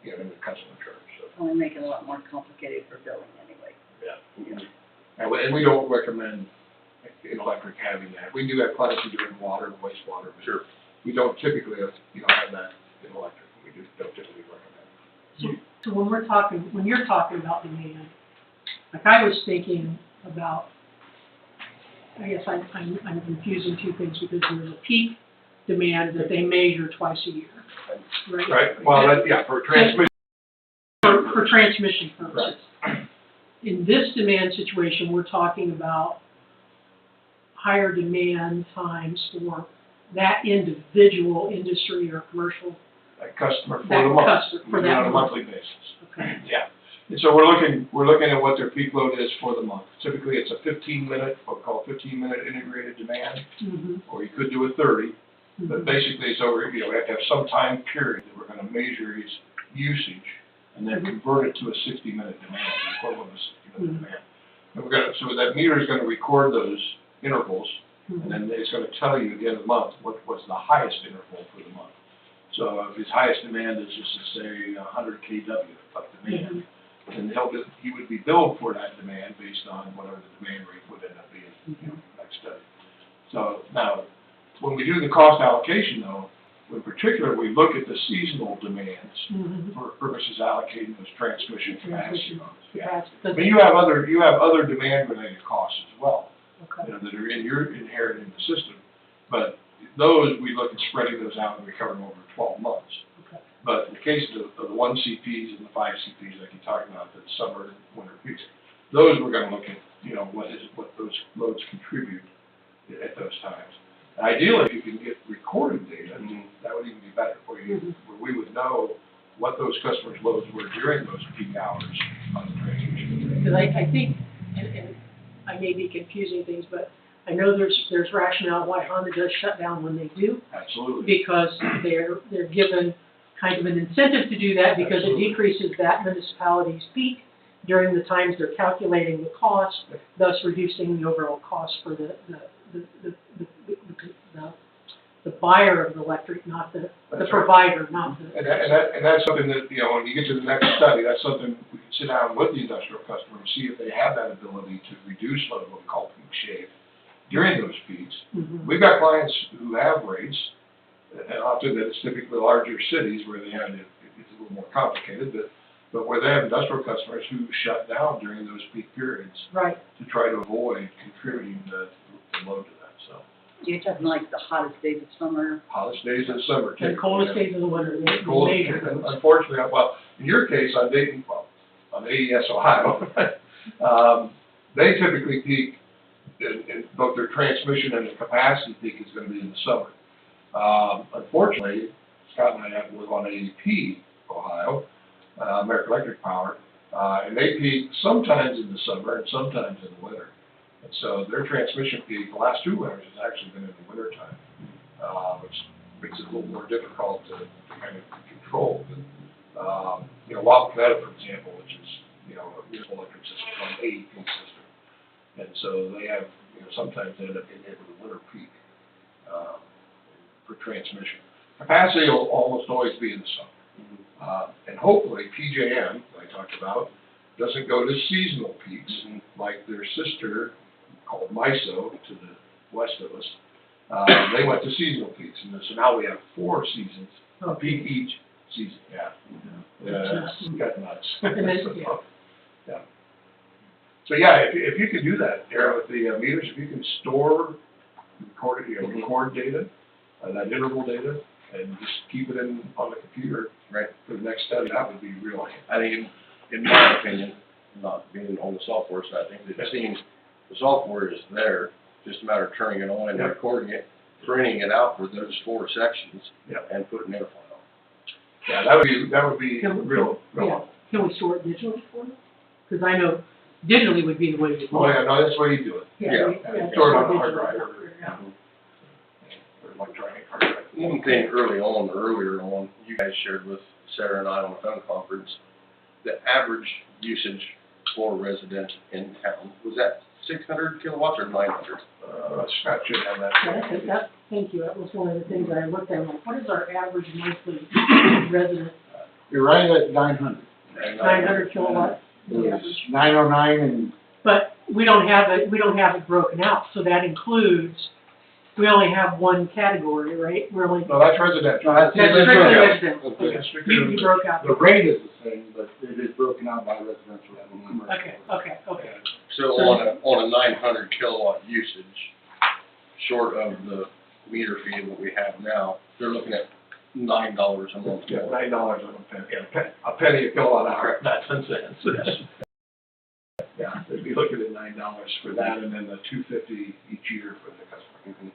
the customer charge, so. Only make it a lot more complicated for billing anyway. And we don't recommend in electric having that. We do have plenty doing water and wastewater, but Sure. we don't typically, have that in electric. We don't typically recommend. So when you're talking about demand, like I was thinking about, I guess I'm confusing 2 things because there's a peak demand that they measure twice a year, right? Right, well, for transmission. For transmission purposes. In this demand situation, we're talking about higher demand times for that individual industry or commercial, That customer for that the month. customer, for We do it that on a month. monthly basis. Okay. Yeah, and so we're looking at what their peak load is for the month. Typically, it's a 15-minute, what we call 15-minute integrated demand, Mm-hmm. or you could do a 30. But basically, so we have to have some time period that we're gonna measure his usage, and then convert it to a 60-minute demand, the equivalent of a 60-minute demand. And so that meter is gonna record those intervals, and then it's gonna tell you at the end of the month what was the highest interval for the month. So if his highest demand is just to say 100 kW of demand, then he would be billed for that demand based on whatever the demand rate would end up being, next study. So now, when we do the cost allocation though, in particular, we look at the seasonal demands Mhm. for purposes allocating those transmission capacity loads. Yeah. That's- I mean, you have other demand-related costs as well, Okay. you know, that are inherent in the system. But those, we look at spreading those out and recover them over 12 months. Okay. But in the case of the 1 CPs and the 5 CPs, like you talked about, the summer and winter peaks, those we're gonna look at, you know, what those loads contribute at those times. Ideally, if you can get recorded data, that would even be better for you, where we would know what those customers' loads were during those peak hours on the transmission. Because I think, and I may be confusing things, but I know there's rationale why Honda does shut down when they do, Absolutely. because they're given kind of an incentive to do that because it Absolutely. decreases that municipality's peak during the times they're calculating the cost, thus reducing the overall cost for the buyer of the electric, not the That's right. provider, not the. And that's something that, you know, when you get to the next study, that's something we can sit down with the industrial customer and see if they have that ability to reduce load, what we call peak shave, during those peaks. Mhm. We've got clients who have rates, and often it's typically larger cities where they have, it's a little more complicated, but where they have industrial customers who shut down during those peak periods Right. to try to avoid contributing the load to that, so. You're talking like the hottest days of summer. Hottest days of summer. And typically, coldest yeah. days of the winter, the Cold, major and ones. unfortunately, well, in your case, on Dayton, well, on AES Ohio, they typically peak in both their transmission and the capacity peak is gonna be in the summer. Unfortunately, Scott and I have to live on AEP Ohio, American Electric Power, and they peak sometimes in the summer and sometimes in the winter. And so their transmission peak, the last 2 winters, has actually been in the winter time, which makes it a little more difficult to kind of control. But, you know, Wapco, for example, which is, you know, a municipal electric system, on an AEP system. And so they have, you know, sometimes they end up getting hit with a winter peak, for transmission. Capacity will almost always be in the summer. And hopefully PJM, that I talked about, doesn't go to seasonal peaks like their sister called MISO to the west of us. They went to seasonal peaks, and so now we have 4 seasons, a peak each season, yeah. It got nuts. And then, So, yeah. yeah. So, yeah, if you could do that, Aaron, with the meters, if you can store, record data, that interval data, and just keep it on the computer. Right. For the next study, that would be real. I think, in my opinion, not being on the software side, I think that it seems the software is there, just a matter of turning it on and Yeah. recording it, printing it out for those 4 sections, Yeah. and putting it in a file. Yeah, that would be Can- real. Yeah, can we store it digitally for them? Because I know digitally would be the way to do it. Oh, yeah, no, that's the way you do it. Yeah. Store it on a hard digital. drive or- Yeah. Or electronic hard drive. One thing earlier on, you guys shared with Sarah and I on a phone conference, the average usage for residents in town, was that 600 kilowatts or 900? Scott should have that. Thank you, that was one of the things I looked at, like, what is our average monthly resident? You're right at 900. 900 kilowatts? the It average. was 909 and But we don't have it broken out, so that includes, we only have one category, right? We're only, No, that's residential. No, that's that's strictly residential. Okay. That's strictly You broke out. the rate is the same, but it is broken out by residential and commercial. Okay. So on a 900 kilowatt usage, short of the meter fee that we have now, they're looking at $9 a month. Yeah, $9 on a penny, yeah, a penny a kilowatt hour, not 10 cents. Yeah, they'd be looking at $9 for that, and then the $250 each year for the customer.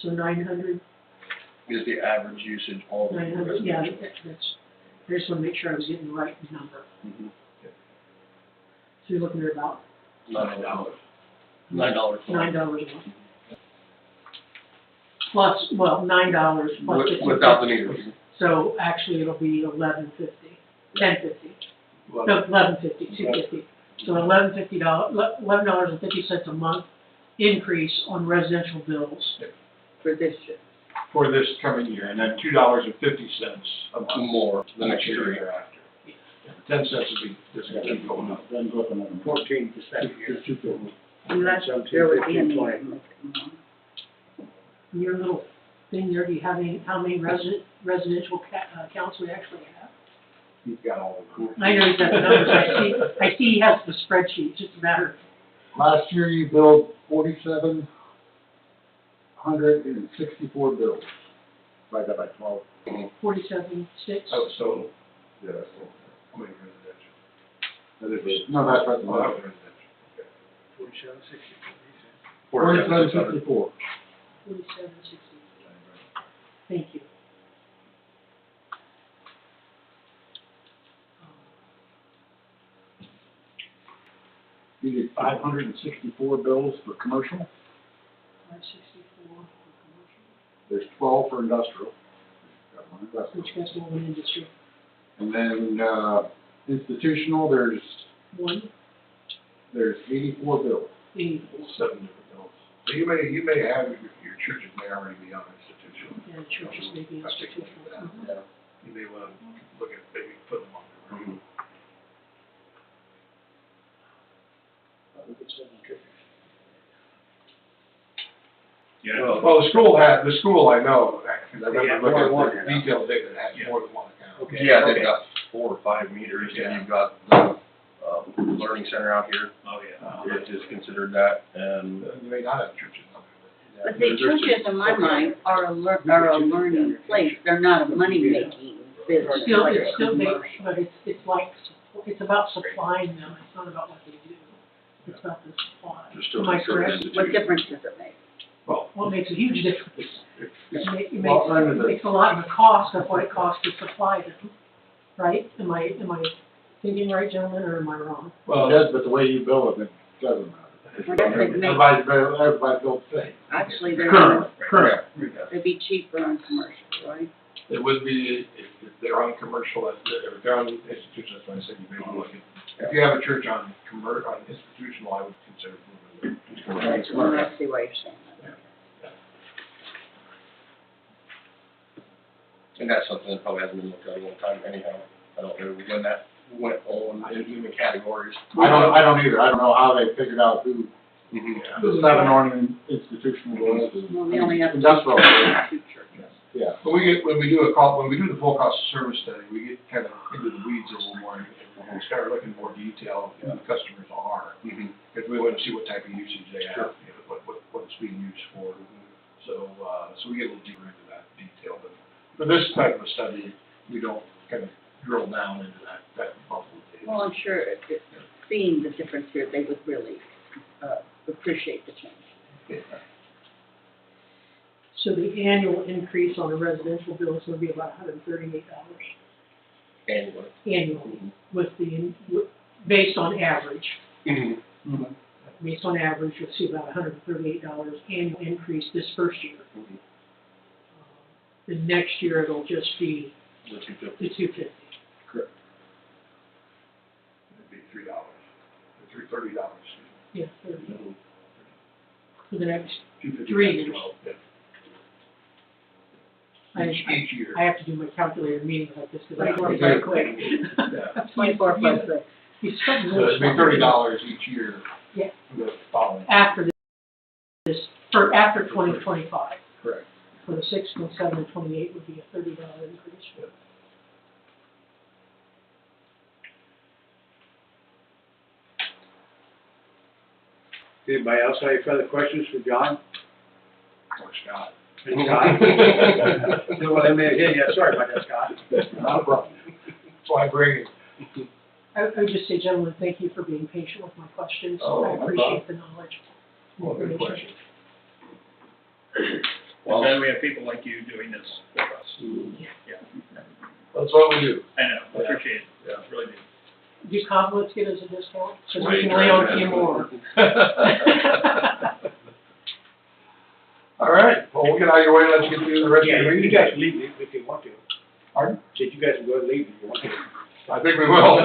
So 900, Is the average usage all the 900, yeah, residential. that's, I just want to make sure I was getting the right number. Mhm. So you're looking at about $9. $9. $9 a month. Plus, well, $9 plus the Without the $250. meter fee. So actually it'll be $11.50, $10.50. Well, No, $11.50, $2.50. So $11.50 a month increase on residential bills. For this year. for this coming year, and then $2.50 a month. More The the next next year year. thereafter. 10 cents would be, just gonna keep going up. Then go up another 14% here. Just 250. And that's, Something there would be a 15, need. 20. You're a little thing there, do you have any, how many residential accounts we actually have? You've got all of them. I know he's got the numbers, I see he has the spreadsheet, it's just a matter of Last year you billed 4,764 bills. Divide that by 12. 47.6. Oh, so, yeah, that's, how many residential? No, that's right. Oh, that was residential. 4,764. 47.60. Thank you. You did 564 bills for commercial. 564 for There's 12 for industrial. Got one commercial, which industrial. gets one industry. And then, institutional, there's One, 84 bills. 84, 7 different bills. So you may have, your churches may already be on institutional. and churches may be I think institutional. that, You may wanna look at maybe putting them on there. Yeah, Well, the school I know, because I Yeah, remember more looking than at the detailed data that Yeah. has more than one account. Okay. Yeah, they've got 4 or 5 meters, and you've got the, learning center out here, oh, yeah. it is considered that, and. You may not have churches on there. But the churches, in my mind, are a learning place, they're not a money-making business Still, like it's a still, commercial. but it's like, it's about supplying them, it's not about what they do. It's about the supply. They're still Am I considered correct? institutions. What difference does it make? Well, Well, it makes a huge difference. it's, It Well, under the- makes a lot in the cost of what it costs to supply them, right? Am I thinking right, gentlemen, or am I wrong? Well, it does, but the way you bill them, it doesn't matter. Well, that would make- Everybody bills the same. Actually, they're, Current. it'd be cheaper on commercial, right? it would be, if they're on commercial, if they're on institution, that's why I said you may want to look at. If you have a church on on institutional, I would consider moving it. Right, well, I see why you're saying that. And that's something that probably hasn't been looked at in a long time anyhow. I don't know when that went on in the categories. I don't either. I don't know how they figured out who the 7 on institutional was. Well, we only have Industrial. two churches. Yeah. When we do the full cost of service study, we get kind of into the weeds a little more, and we start looking more detail who the customers are. Because we want to see what type of usage they have, you know, what it's being used for. So, so we get a little deeper into that detail, but for this type of a study, we don't kind of drill down into that level of data. Well, I'm sure seeing the difference here, they would really, appreciate the change. So the annual increase on a residential bill is gonna be about $138 Annually. annually based on average. Based on average, you'll see about $138 annual increase this first year. The next year, it'll just be The the 250. $250. Correct. It'd be $3, $30, Yeah, 30. For the next, 250 3 times years. 12, yeah. Each year. I have to do my calculator meetings like this, because I Right. work very quick. Yeah. 24 plus 6. You spend So more it'd be $30 each year. Yeah. For the following. after after 2025. Correct. For the 6, 7, and 28 would be a $30 increase. Anybody else have any further questions for John? Or Scott. Scott? Well, yeah, sorry about that, Scott. Not a problem. That's why I bring it. I would just say, gentlemen, thank you for being patient with my questions. Oh, I no appreciate the knowledge. Well, good question. Well, then we have people like you doing this for us. Yeah, That's what we do. I know, Yeah. appreciate it, Yeah. really do. Do compliments get us a discount? So we Wait, can lay on right, a few yeah. more. All right, well, we'll get out of your way, and let you get through the rest of Yeah, your you meeting. guys can leave if you want to. Pardon? Said you guys can go and leave if you want to. I think we will.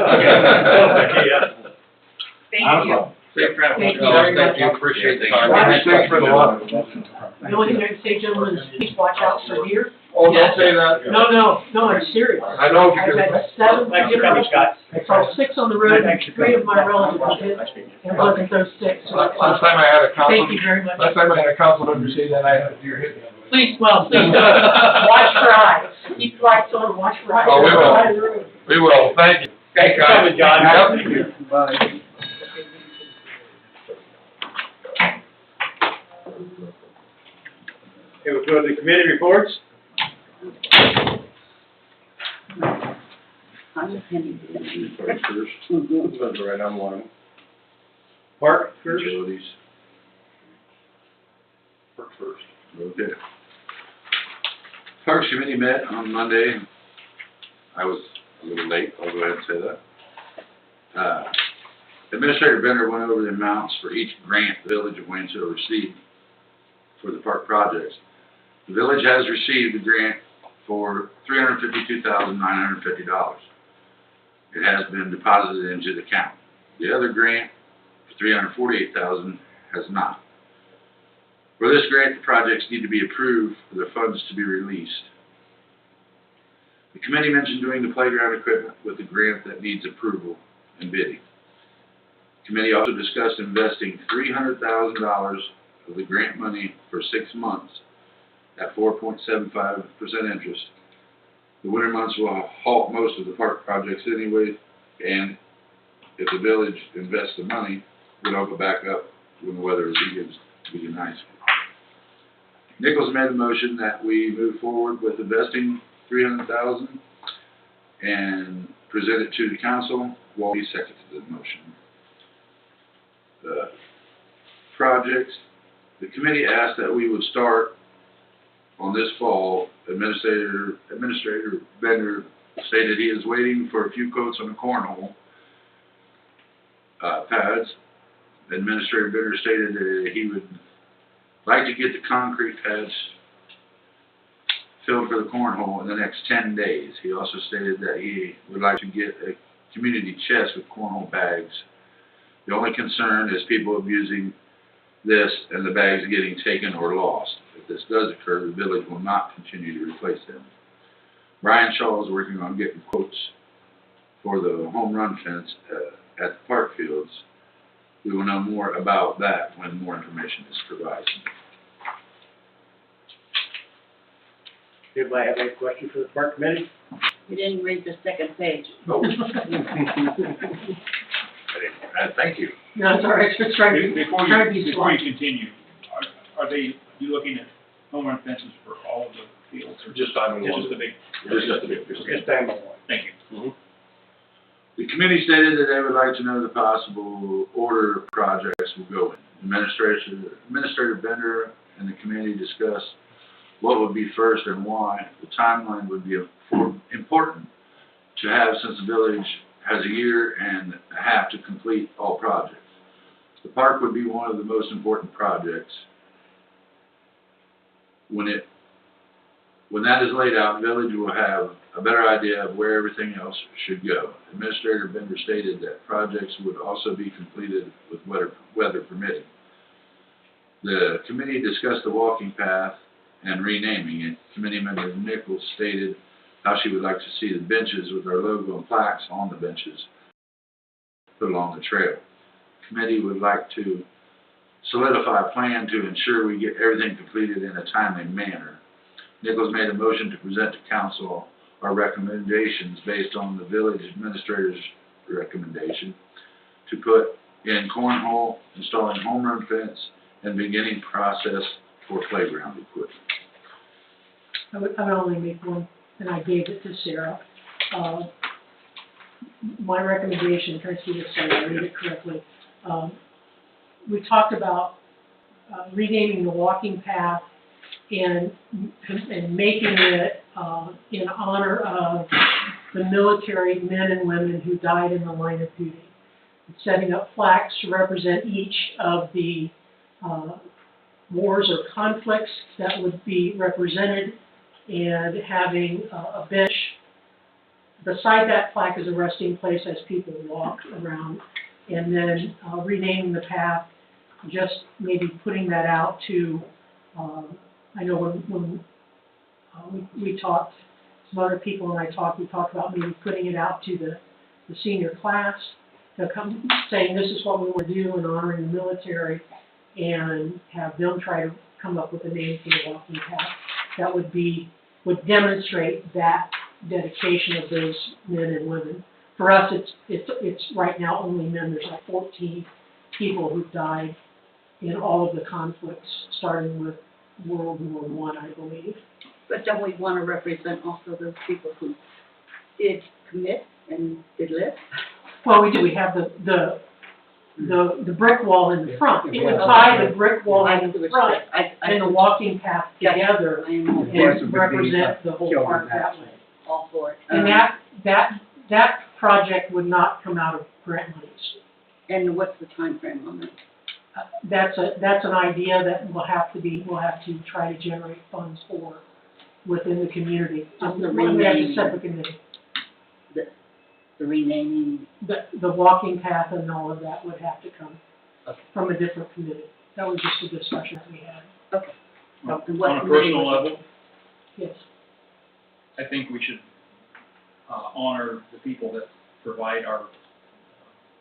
Thank Not a you. problem. Safe travels. Thank you Well, very thank you, much. appreciate the Thanks time. for the lot. The only thing I can say, gentlemen, is please watch out for deer. Oh, don't say that. No, I'm serious. I know, I've because had 7 Thank you, different, Scott. I saw 6 on the road, and 3 of my relatives did, and it wasn't those 6. So last time I had a council, thank you very much. last time I had a council member say that, I had a deer hit me. Please, watch for eyes. Keep lights on, watch for eyes. Oh, we will. Side of the road. We will, thank you. Thanks for coming, John. Yep. Bye. Okay, we'll go to the committee reports. I'm a penny. First, Mhm. let's go right on one. Park first. Utilities. Park first. Okay. Parks Committee met on Monday. I was a little late, I'll go ahead and say that. Administrator Bender went over the amounts for each grant the Village of Waynesfield received for the park projects. The village has received a grant for $352,950. It has been deposited into the account. The other grant for $348,000 has not. For this grant, the projects need to be approved for the funds to be released. The committee mentioned doing the playground equipment with the grant that needs approval and bidding. The committee also discussed investing $300,000 of the grant money for 6 months at 4.75% interest. The winter months will halt most of the park projects anyway, and if the village invests the money, we'll open back up when the weather begins to be nice. Nichols made a motion that we move forward with investing $300,000 and present it to the council. Wally seconded the motion. Projects, the committee asked that we would start on this fall. Administrator Bender stated he is waiting for a few quotes on the cornhole pads. Administrator Bender stated that he would like to get the concrete pads filled for the cornhole in the next 10 days. He also stated that he would like to get a community chest with cornhole bags. The only concern is people abusing this and the bags getting taken or lost. If this does occur, the village will not continue to replace them. Brian Shaw is working on getting quotes for the home run fence at the park fields. We will know more about that when more information is provided. Anybody have any questions for the park committee? You didn't read the second page. Oh. Thank you. No, it's all right, just trying to, Before trying to be you smart. continue, are you looking at home run fences for all of the fields or Just Diamond just One. the big? Just the big. Just Diamond One. Thank you. The committee stated that they would like to know the possible order of projects will go in. Administrator Bender and the committee discussed what would be first and why. The timeline would be important to have since the village has a year and a half to complete all projects. The park would be one of the most important projects. When that is laid out, the village will have a better idea of where everything else should go. Administrator Bender stated that projects would also be completed with weather permitting. The committee discussed the walking path and renaming it. Committee member Nichols stated how she would like to see the benches with our logo and plaques on the benches put along the trail. The committee would like to solidify a plan to ensure we get everything completed in a timely manner. Nichols made a motion to present to council our recommendations based on the village administrator's recommendation to put in cornhole, installing home run fence, and beginning process for playground equipment. I would only make one, and I gave it to Sarah. My recommendation, try to see this so I read it correctly. We talked about renaming the walking path and making it in honor of the military men and women who died in the line of duty. Setting up plaques to represent each of the wars or conflicts that would be represented, and having a bench beside that plaque as a resting place as people walk around, and then renaming the path, just maybe putting that out to, I know when We talked, some other people and I talked, we talked about maybe putting it out to the senior class to come, saying this is what we want to do in honoring the military, and have them try to come up with a name for the walking path that would demonstrate that dedication of those men and women. For us, it's right now only men. There's like 14 people who've died in all of the conflicts, starting with World War I believe. But don't we want to represent also those people who did commit and did live? Well, we do. We have the brick wall in the front. It would tie the brick wall in the front and the walking path together I am all Yeah. and represent the whole park that way. all for it. And that project would not come out of grant monies. And what's the time frame on that? That's an idea that we'll have to try to generate funds for within the community. On the We have to renaming. set the committee. The renaming? The walking path and all of that would have to come Okay. from a different committee. That was just a discussion that we had. Okay. And On what a committee personal was it? level, Yes. I think we should, honor the people that provide our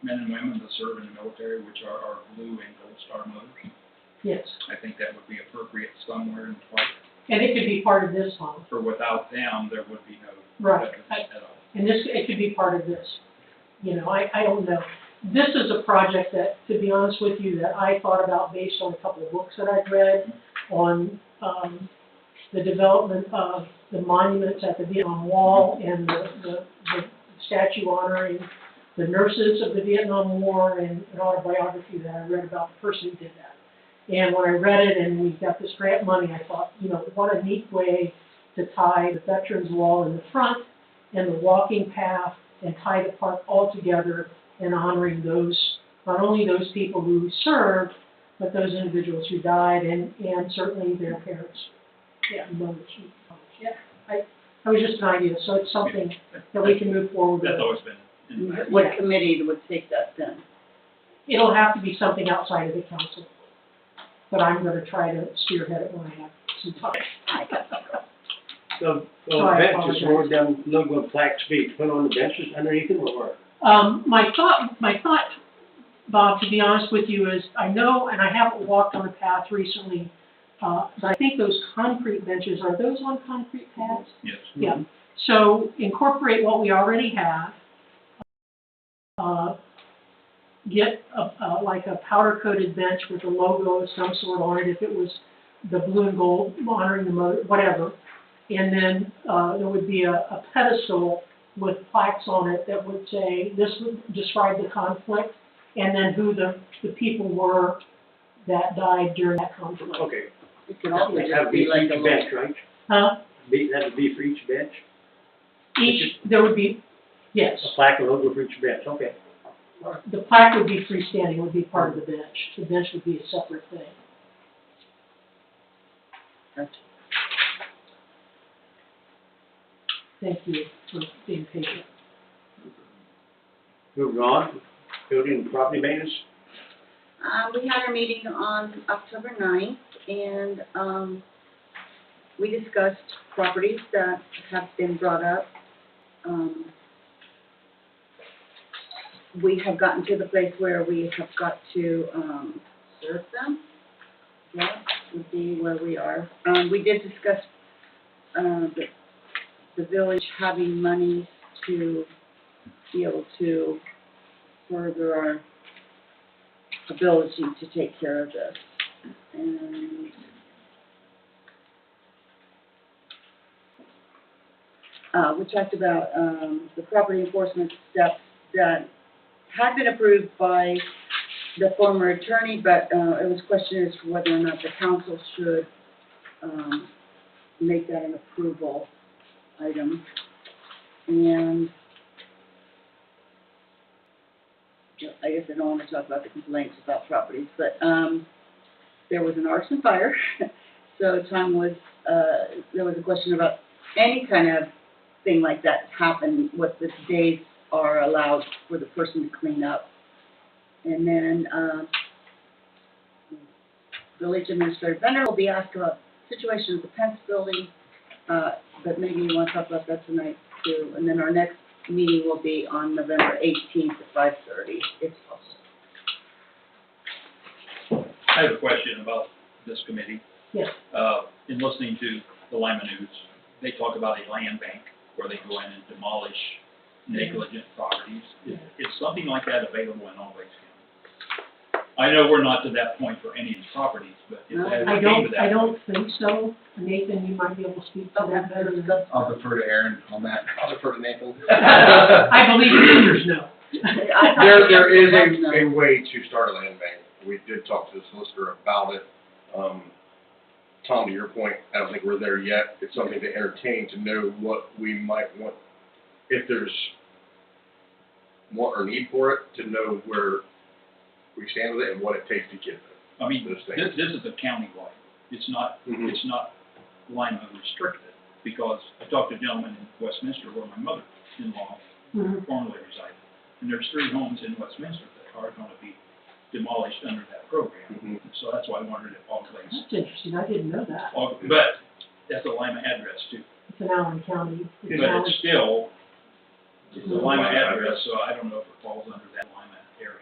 men and women that serve in the military, which are our blue and gold star mothers. Yes. I think that would be appropriate somewhere in the park, And it could be part of this hall. for without them, there would be no Right. veterans at all. And it could be part of this. You know, I don't know. This is a project that, to be honest with you, that I thought about based on a couple of books that I've read on, the development of the monuments at the Vietnam Wall and the statue honoring the nurses of the Vietnam War, and an autobiography that I read about the person who did that. And when I read it and we got this grant money, I thought, you know, what a neat way to tie the Veterans Wall in the front and the walking path and tie the park all together and honoring those, not only those people who served, but those individuals who died and certainly their parents. Yeah, mothers. Yeah, that was just an idea, so it's something that we can move forward with. That's always been in my. What committee would take that then? It'll have to be something outside of the council, but I'm gonna try to spearhead it when I have some time. So I benches, apologize. where them little plaques be, put on the benches underneath it, or what? My thought, Bob, to be honest with you, is I know, and I haven't walked on the path recently, but I think those concrete benches, are those on concrete paths? Yes. Yeah, so incorporate what we already have. Get like a powder coated bench with a logo of some sort on it, if it was the blue and gold, honoring the mother, whatever. And then, there would be a pedestal with plaques on it that would say, this would describe the conflict, and then who the people were that died during that conflict. Okay. It could also That'd just be be for like each a little, bench, right? Huh? That'd be for each bench? There would be, yes, A plaque and logo for each bench, okay. the plaque would be freestanding, would be part of the bench. The bench would be a separate thing. Thank you for being patient. Moving on, building and property maintenance. we had our meeting on October 9th, and, we discussed properties that have been brought up. We have gotten to the place where we have got to, serve them. That would be where we are. We did discuss, the village having money to be able to further our ability to take care of this. And we talked about the property enforcement steps that had been approved by the former attorney, but it was questioned as to whether or not the council should make that an approval item. And I guess I don't want to talk about the complaints about properties, but there was an arson fire, so Tom was, there was a question about any kind of thing like that happen, what the days are allowed for the person to clean up. And then village administrator Benner will be asked about the situation of the Pence building. but maybe we want to talk about that tonight too. And then our next meeting will be on November 18th at 5:30, if possible. I have a question about this committee. Yes. In listening to the Lima News, they talk about a land bank where they go in and demolish negligent properties. Is something like that available in all Waynes County? I know we're not to that point for any of these properties, but if that I came to that. I don't think so. Nathan, you might be able to speak to that better than us. I'll defer to Aaron on that. I'll defer to Nathan. I believe the answer's no. There is a way to start a land bank. We did talk to the solicitor about it. Tom, to your point, I don't think we're there yet. It's something to entertain, to know what we might want, if there's want or need for it, to know where we stand with it and what it takes to get it. I mean, those things. this is a countywide. It's not, Mhm. it's not Lima restricted, because I talked to a gentleman in Westminster where my mother-in-law Mhm. formerly resided. And there's 3 homes in Westminster that are gonna be demolished under that program. Mhm. So that's why I wondered if all places, That's interesting. I didn't know that. but that's a Lima address too. It's an Allen County. But it's still, it's a Lima address, so I don't know if it falls under that Lima area.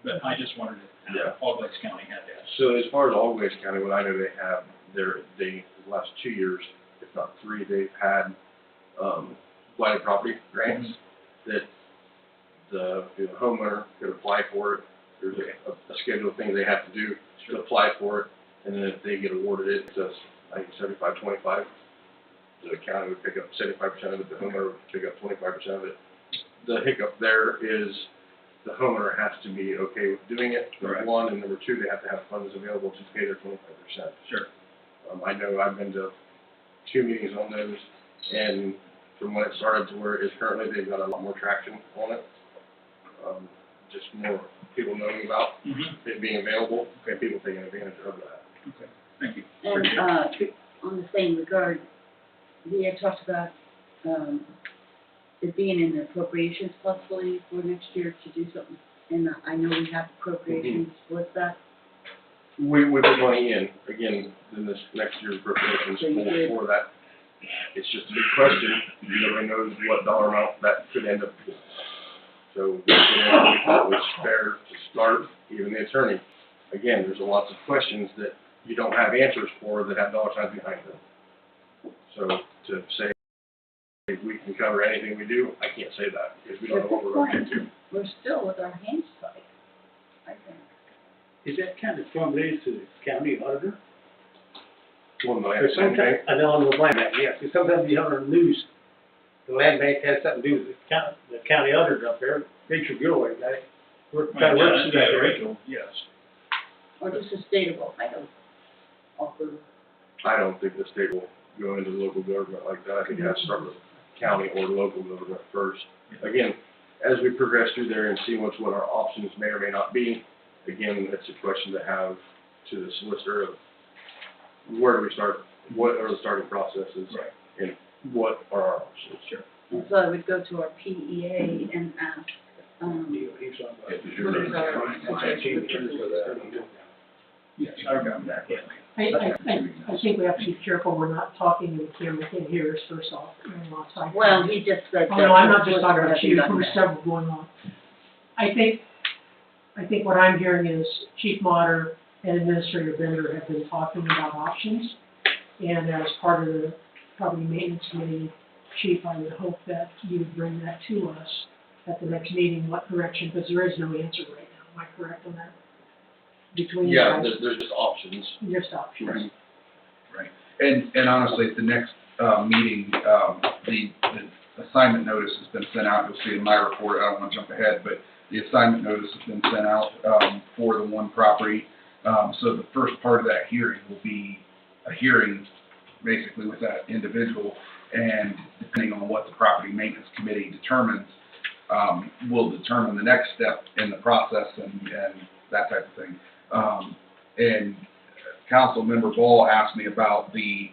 But I just wondered if Yeah. all Lakes County had that. So as far as all Waynes County, what I know they have, the last 2 years, if not 3, they've had, blighted property grants that the homeowner could apply for it. There's a schedule of things they have to do to apply for it, and then if they get awarded it, it's just, I think 75-25. The county would pick up 75% of it, the homeowner would pick up 25% of it. The hiccup there is the homeowner has to be okay with doing it, number Right. one, and number two, they have to have funds available to pay their 25%. Sure. I know I've been to 2 meetings on those, and from when it started to where it is currently, they've got a lot more traction on it. Just more people knowing about Mm-hmm. it being available, and people taking advantage of that. Okay, thank you. And, on the same regard, we had talked about, it being in the appropriations possibly for next year to do something. And I know we have appropriations, what's that? We put money in, again, in this next year's appropriations So you did. for that. It's just a big question, nobody knows what dollar amount that could end up being. So, we put in, we thought it was fair to start, even the attorney. Again, there's lots of questions that you don't have answers for that have dollar signs behind them. So, to say we can cover anything we do, I can't say that, because we don't know what we're going to get to. We're still with our hands tied, I think. Is that kind of related to the county auditor? One million, Or sometimes, I know on the land bank, yes, because sometimes you hear on the news, the land bank has something to do with the county auditor up there, Rachel Gilroy, right? We're kind of working through that, right? Rachel, yes. Or just a state of Ohio offer. I don't think the state will go into local government like that. I think it has to start with county or local government first. Again, as we progress through there and see what our options may or may not be, again, it's a question to have to the solicitor of where do we start, what are the starting processes, Right. and what are our options. Sure. And so I would go to our PEA and ask, He's on the- what is our suggestion? Yes, I remember that, yeah. I think we have to be careful we're not talking and the camera can hear us first off. Well, he just said that. Oh, no, I'm not just talking about you, Hasn't there done were several going on. I think what I'm hearing is Chief Mater and Administrator Bender have been talking about options. And as part of the property maintenance committee, Chief, I would hope that you would bring that to us at the next meeting, what direction, because there is no answer right now. Am I correct on that? Between you Yeah, guys, there's just options. just options. Right. And honestly, at the next, meeting, the assignment notice has been sent out. You'll see in my report, I don't want to jump ahead, but the assignment notice has been sent out, for the one property. So the first part of that hearing will be a hearing basically with that individual, and depending on what the property maintenance committee determines, will determine the next step in the process and that type of thing. And Council Member Ball asked me about the,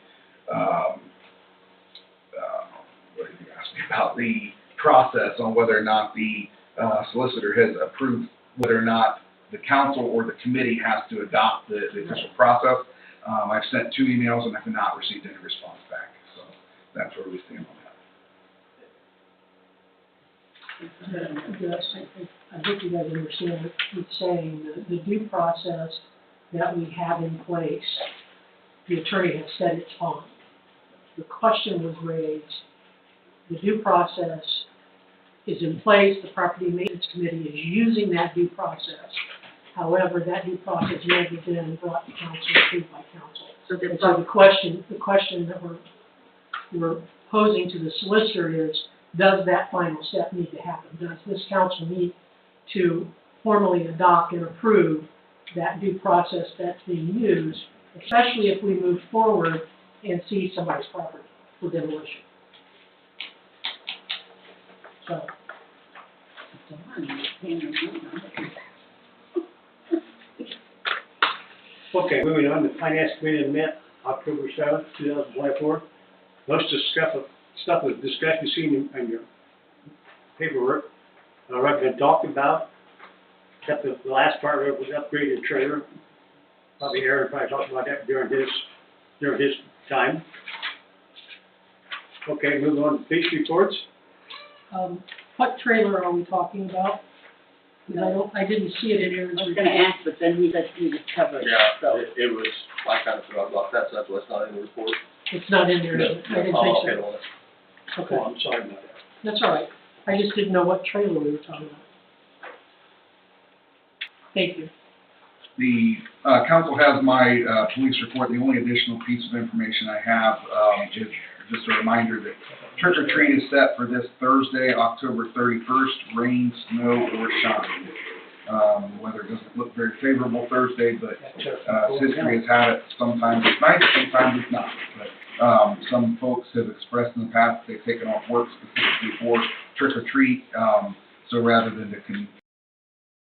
what did he ask me about? The process on whether or not the solicitor has approved, whether or not the council or the committee has to adopt the official process. I've sent 2 emails and I have not received any response back. So that's where we stand on that. Yes, I think you guys understand what he's saying, the due process that we have in place, the attorney has said it's on. The question was raised, the due process is in place, the property maintenance committee is using that due process. However, that due process never been brought to council, approved by council. So the And so the question that we're posing to the solicitor is, does that final step need to happen? Does this council need to formally adopt and approve that due process that's being used, especially if we move forward and see somebody's property for demolition? So, Okay, moving on to Finance Committee met October 7th, 2024. Most of the stuff was discussed, you seen in your paperwork. I've been talked about, except the last part of it was upgraded trailer. Probably Aaron talked about that during his time. Okay, moving on to police reports. what trailer are we talking about? Because I didn't see it in here. I was gonna ask, but then he said he was covered, Yeah, so. it was, I kind of forgot about that, so that's why it's not in the report. It's not in there, I didn't think I'll so. hit on it. Okay, Oh, I'm sorry about that. that's all right. I just didn't know what trailer we were talking about. Thank you. The council has my police report. The only additional piece of information I have is just a reminder that trick or treat is set for this Thursday, October 31st, rain, snow, or shine. The weather doesn't look very favorable Thursday, but history has had it. Sometimes it's nice, sometimes it's not. But some folks have expressed in the past they've taken off work specifically for trick or treat. So rather than to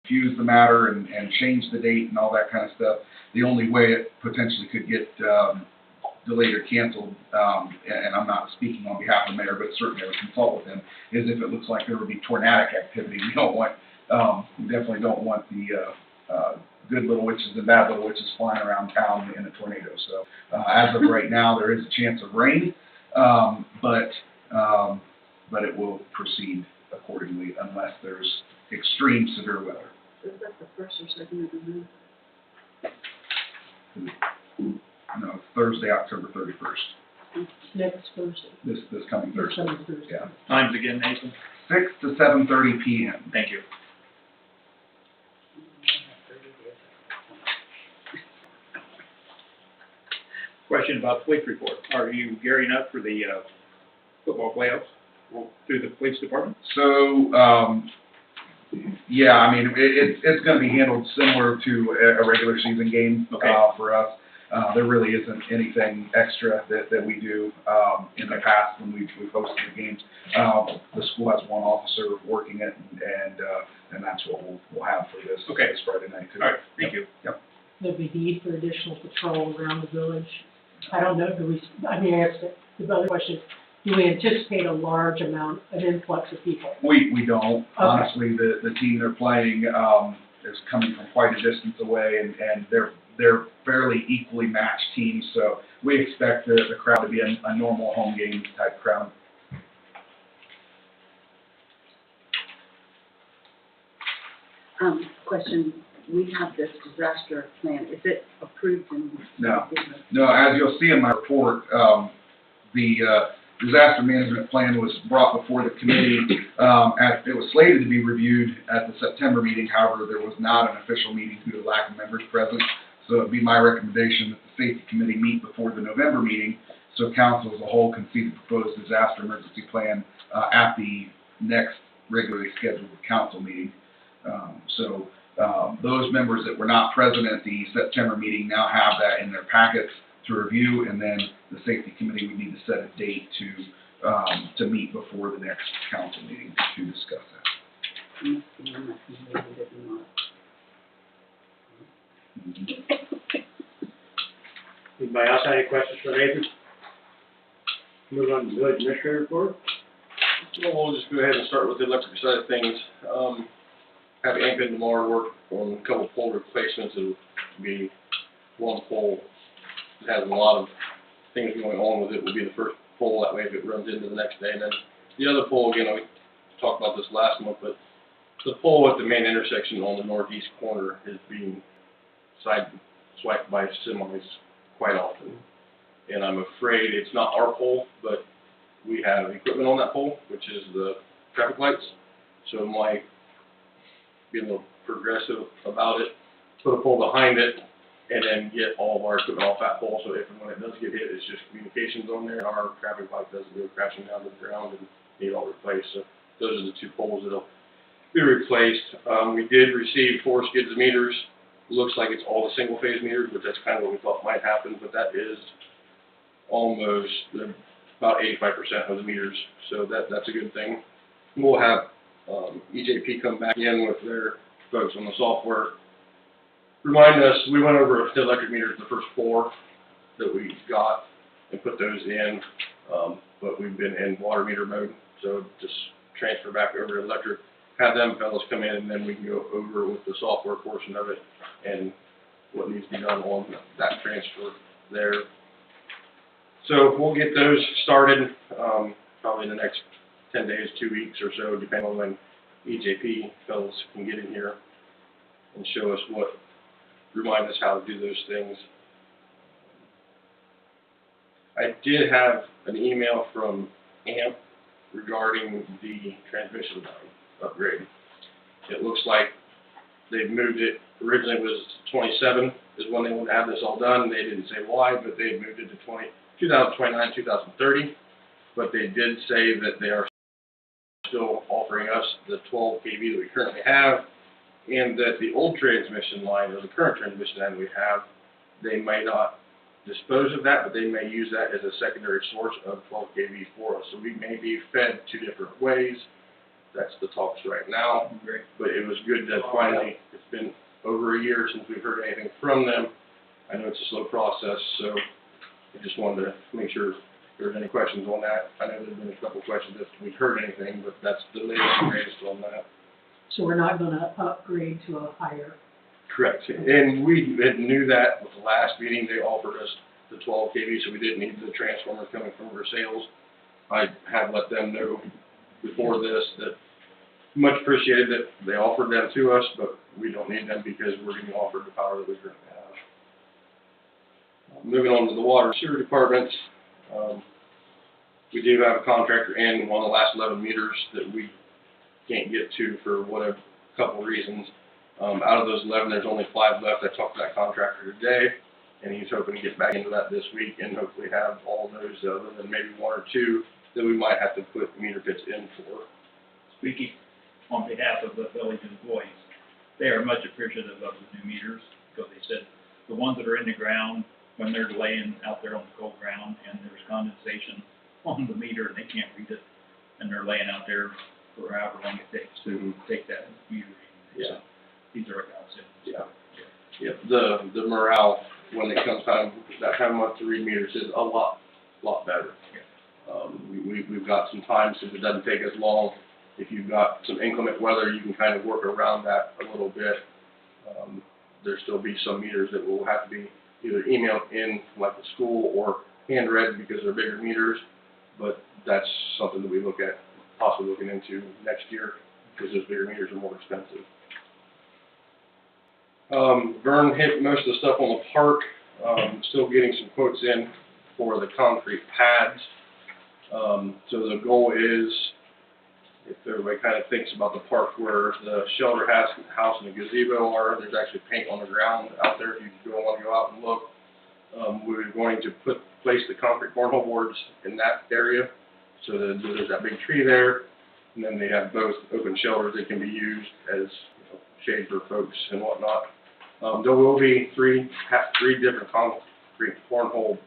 confuse the matter and change the date and all that kind of stuff, the only way it potentially could get delayed or canceled, and I'm not speaking on behalf of the mayor, but certainly I would consult with him, is if it looks like there would be tornadic activity. We don't want, we definitely don't want the good little witches and bad little witches flying around town in a tornado. So as of right now, there is a chance of rain, but it will proceed accordingly unless there's extreme severe weather. Is that the first or second of the month? No, Thursday, October 31st. Next Thursday. This coming Thursday. Coming Thursday. Yeah. Times again, Nathan? 6 to 7:30 p.m. Thank you. Question about the police report. Are you gearing up for the football playoffs through the police department? So, yeah, I mean, it's going to be handled similar to a regular season game Okay. For us. There really isn't anything extra that we do in the past when we've hosted the games. The school has one officer working it, and that's what we'll have for this Okay. this Friday night too. All right, thank you. Yep. There'll be need for additional patrol around the village. I don't know, I guess the other question, do we anticipate a large amount of influx of people? We don't. Okay. Honestly, the team they're playing is coming from quite a distance away, and they're fairly equally matched teams, so we expect the crowd to be a normal home game type crowd. Question, we have this disaster plan, is it approved in? No. No, as you'll see in my report, the disaster management plan was brought before the committee. It was slated to be reviewed at the September meeting. However, there was not an official meeting due to lack of members present. So it'd be my recommendation that the safety committee meet before the November meeting, so council as a whole can see the proposed disaster emergency plan at the next regularly scheduled council meeting. Those members that were not present at the September meeting now have that in their packets to review, and then the safety committee would need to set a date to meet before the next council meeting to discuss that. Anybody else have any questions for Nathan? Move on to the village administrator report. Well, we'll just go ahead and start with the electric side of things. Have Ankin tomorrow work on a couple pole replacements. It'll be one pole that has a lot of things going on with it. Will be the first pole, that way if it runs into the next day. And then the other pole, again, we talked about this last month, but the pole at the main intersection on the northeast corner is being swiped by semis quite often. And I'm afraid it's not our pole, but we have equipment on that pole, which is the traffic lights. So it might be a little progressive about it, put a pole behind it, and then get all of our equipment off that pole, so if and when it does get hit, it's just communications on there, our traffic light doesn't go crashing down to the ground and need all replaced. So those are the two poles that'll be replaced. We did receive 4 skids of meters. Looks like it's all the single phase meters, but that's kind of what we thought might happen, but that is almost about 85% of the meters, so that's a good thing. We'll have EJP come back in with their folks on the software. Remind us, we went over the electric meters, the first 4 that we got, and put those in, but we've been in water meter mode, so just transfer back over to electric, have them fellows come in, and then we can go over with the software portion of it and what needs to be done on that transfer there. So we'll get those started probably in the next 10 days, 2 weeks or so, depending on when EJP fellows can get in here and show us remind us how to do those things. I did have an email from AMP regarding the transmission line upgrade. It looks like they've moved it. Originally it was 27 is when they wanted to have this all done. They didn't say why, but they moved it to 2029, 2030. But they did say that they are still offering us the 12 kV that we currently have, and that the old transmission line, or the current transmission line we have, they may not dispose of that, but they may use that as a secondary source of 12 kV for us. So we may be fed 2 different ways. That's the talks right now. Great. But it was good that finally, it's been over a year since we've heard anything from them. I know it's a slow process, so I just wanted to make sure if there's any questions on that. I know there's been a couple questions if we've heard anything, but that's the latest and greatest on that. So we're not gonna upgrade to a higher, Correct. And we knew that with the last meeting. They offered us the 12 kV, so we didn't need the transformers coming from Versailles. I have let them know before this that much appreciated that they offered them to us, but we don't need them because we're getting offered the power that we currently have. Moving on to the water and sewer departments, we do have a contractor in one of the last 11 meters that we can't get to for whatever, couple reasons. Out of those 11, there's only 5 left. I talked to that contractor today, and he's hoping to get back into that this week and hopefully have all those, other than maybe 1 or 2, that we might have to put meter pits in for. Speaking on behalf of the village employees, they are much appreciative of the new meters, because they said the ones that are in the ground, when they're laying out there on the cold ground and there's condensation on the meter and they can't read it, and they're laying out there for however long it takes to take that meter reading. Yeah. So these are a godsend. Yeah. Yep. The morale when it comes time, that time of month to read meters is a lot better. We've got some time, since it doesn't take as long. If you've got some inclement weather, you can kind of work around that a little bit. There'll still be some meters that will have to be either emailed in, like the school, or hand read because they're bigger meters. But that's something that we look at, possibly looking into next year, because those bigger meters are more expensive. Vern hit most of the stuff on the park. Still getting some quotes in for the concrete pads. So the goal is, if everybody kind of thinks about the park where the shelter house and the gazebo are, there's actually paint on the ground out there if you want to go out and look. We're going to place the concrete cornhole boards in that area. So that there's that big tree there, and then they have both open shelters that can be used as shade for folks and whatnot. There will be three different concrete cornhole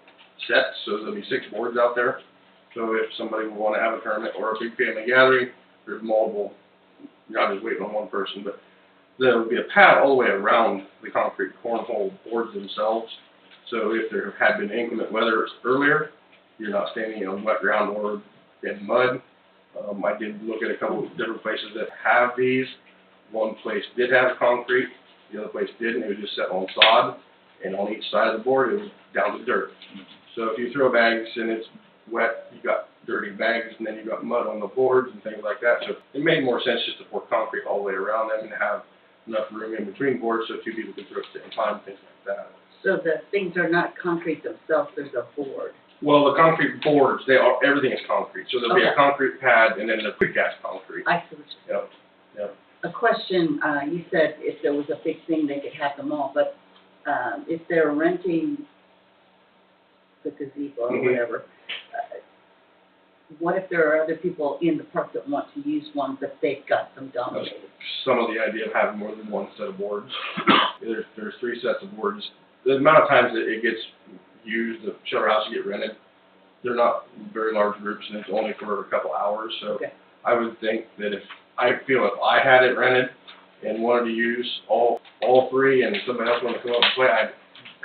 sets, so there'll be 6 boards out there. So if somebody would want to have a tournament or a big family gathering, there's multiple, you're not just waiting on one person, but there will be a pad all the way around the concrete cornhole boards themselves. So if there had been inclement weather earlier, you're not standing on wet ground or in mud. I did look at a couple of different places that have these. One place did have concrete, the other place didn't. It was just set on sod, and on each side of the board it was down to dirt. So if you throw bags and it's wet, you got dirty bags, and then you got mud on the boards and things like that. So it made more sense just to pour concrete all the way around them and have enough room in between boards so two people could throw at the same time, things like that. So the things are not concrete themselves, there's a board. Well, the concrete boards, everything is concrete. So there'll be a Okay. concrete pad and then the precast concrete. I see what you're saying. Yep. A question, you said if there was a big thing, they could have them all, but, if they're renting the gazebo or Mhm. whatever, what if there are other people in the park that want to use one, but they've got them dominated? Some of the idea of having more than one set of boards. There's 3 sets of boards. The amount of times that it gets used, the shelter houses get rented, they're not very large groups and it's only for a couple hours. So Okay. I would think that if I had it rented and wanted to use all 3 and somebody else wanted to come up and play, I'd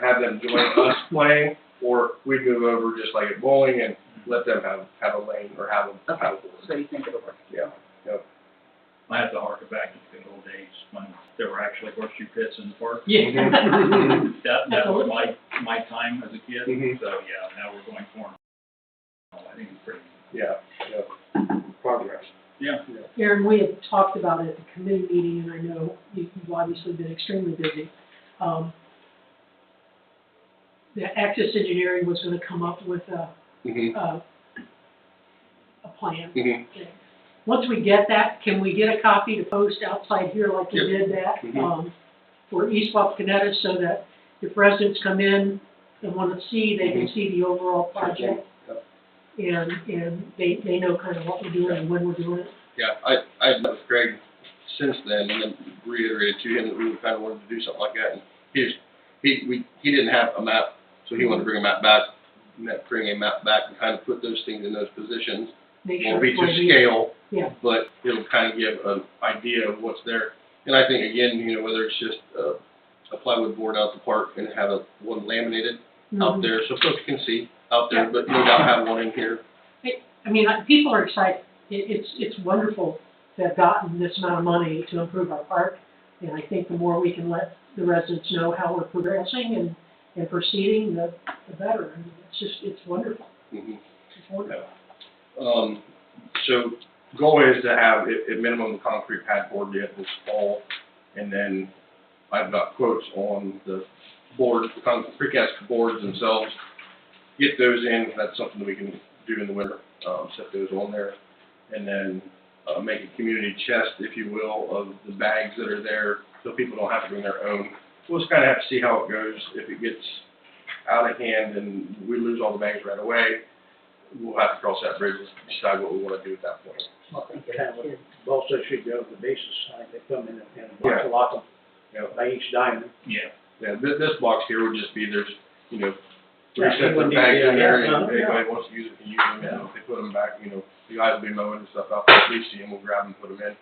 have them join us playing, or we'd move over just like at bowling and let them have a lane or have a Okay, board. so you think it'll work? Yeah. I have to harken back to the good old days when there were actually horseshoe pits in the park. Yeah. That was my time as a kid, Mhm. so yeah, now we're going for them. I think it's pretty, Yeah. Progress. yeah. Aaron, we had talked about it at the committee meeting, and I know you've obviously been extremely busy. The Access Engineering was gonna come up with a plan. Mhm. Once we get that, can we get a copy to post outside here like we did that, Mhm. for East Wapakoneta, so that if residents come in and wanna see, they can Mhm. see the overall project? Yep. And they know kind of what we're doing and when we're doing it? Yeah, I met with Greg since then and then reiterated to him that we kind of wanted to do something like that. And he didn't have a map, so he wanted to bring a map back and kind of put those things in those positions. Make sure Won't be it's to where we- scale, Yeah. but it'll kind of give an idea of what's there. And I think, again, whether it's just a plywood board out the park and have one laminated out Mhm. there so folks can see out there, Yeah. but no doubt have one in here. I mean, people are excited. It's wonderful to have gotten this amount of money to improve our park. And I think the more we can let the residents know how we're progressing and proceeding, the better. I mean, it's wonderful. Mhm. It's wonderful. So goal is to have at minimum the concrete pad board yet this fall, and then I've got quotes on the board, the precast boards themselves. Get those in, that's something that we can do in the winter, set those on there, and then make a community chest, if you will, of the bags that are there, so people don't have to bring their own. We'll just kind of have to see how it goes. If it gets out of hand and we lose all the bags right away, we'll have to cross that bridge and decide what we want to do at that point. I think Kind of what it's also should go to the basis side, they come in and box Yeah. a lot of Yeah. them by each diamond. Yeah. Yeah, this box here would just be, there's, 3 Yeah, sets of wouldn't bags be- in there, yeah, and if yeah. anybody wants to use it, can use them, and if they put them back, the guys will be mowing and stuff out there, if we see them, we'll grab them, put them in.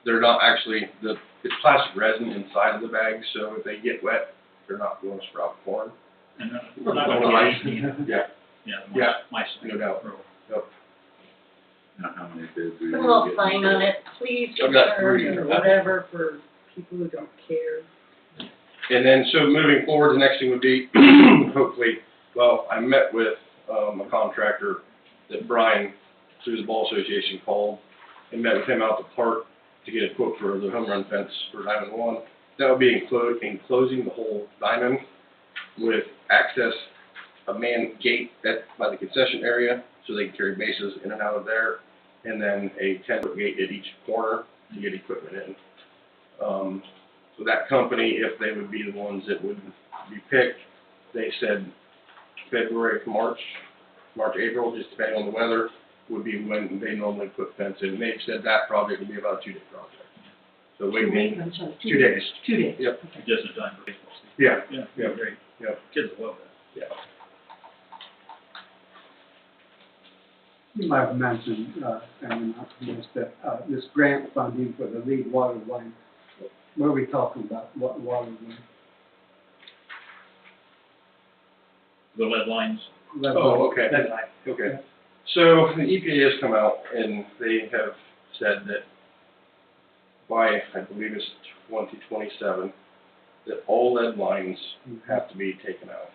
They're not actually, it's plastic resin inside of the bags, so if they get wet, they're not going to sprout corn. And we're not gonna get anything either. Yeah, Yeah, Yeah. mice. No doubt. Now, how many bids we put a little get? sign on it, please I've got return, 3. or whatever, for people who don't care. And then, so moving forward, the next thing would be, hopefully, I met with, a contractor that Brian, through the ball association, called, and met with him out at the park to get a quote for the home run fence for Diamond One. That would be enclosing the whole diamond with access, a manned gate by the concession area, so they can carry bases in and out of there, and then a 10-foot gate at each corner to get equipment in. So that company, if they would be the ones that would be picked, they said February to March, April, just depending on the weather, would be when they normally put fence in. And they've said that project would be about a 2-day project. So we need I'm sorry, 2 days. 2 days. Yep. Okay. Just in time for baseball season. Yeah. Yeah, Yeah. great. Yeah. Kids will love that. Yeah. You might have mentioned, and not missed that, this grant funding for the lead water line. What are we talking about? What water line? The lead lines, Oh, okay. That's right. Okay. So the EPA has come out and they have said that by, I believe it's 2027, that all lead lines have to be taken out.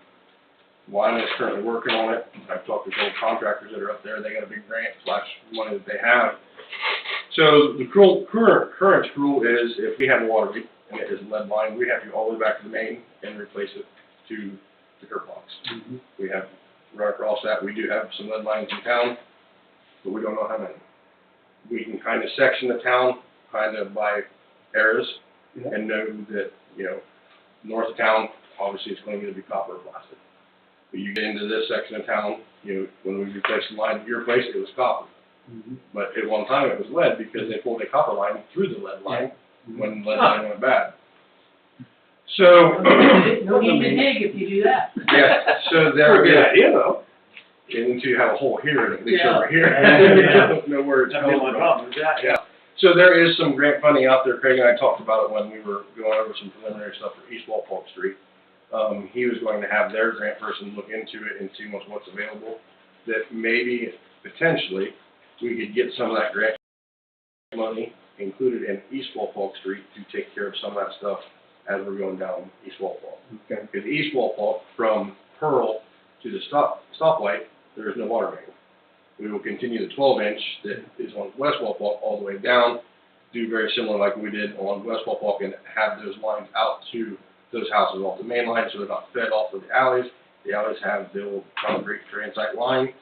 Wyman is currently working on it. I've talked to both contractors that are up there, they got a big grant slash money that they have. So the current rule is if we have a water leak and it is a lead line, we have to go all the way back to the main and replace it to the curb box. We have to run across that. We do have some lead lines in town, but we don't know how many. We can kind of section the town kind of by eras and know that, you know, north of town, obviously it's going to be copper or plastic. But you get into this section of town, you know, when we replaced the line at your place, it was copper. But at one time it was lead because they pulled a copper line through the lead line when the lead line went bad. So, No need to dig if you do that. yeah, so there Good is, idea, though. until you have a hole here and at least Yeah. over here, Yeah. you don't know where it's That'd coming be my from. problem, exactly. Yeah, so there is some grant funding out there. Craig and I talked about it when we were going over some preliminary stuff for East Walpole Street. He was going to have their grant person look into it and see what's available, that maybe, potentially, we could get some of that grant money included in East Walpole Street to take care of some of that stuff as we're going down East Walpole. Okay. Because East Walpole, from Pearl to the stoplight, there is no water main. We will continue the 12-inch that is on West Walpole all the way down, do very similar like we did on West Walpole, and have those lines out to those houses off the main line, so they're not fed off of the alleys. The alleys have the old concrete transite line.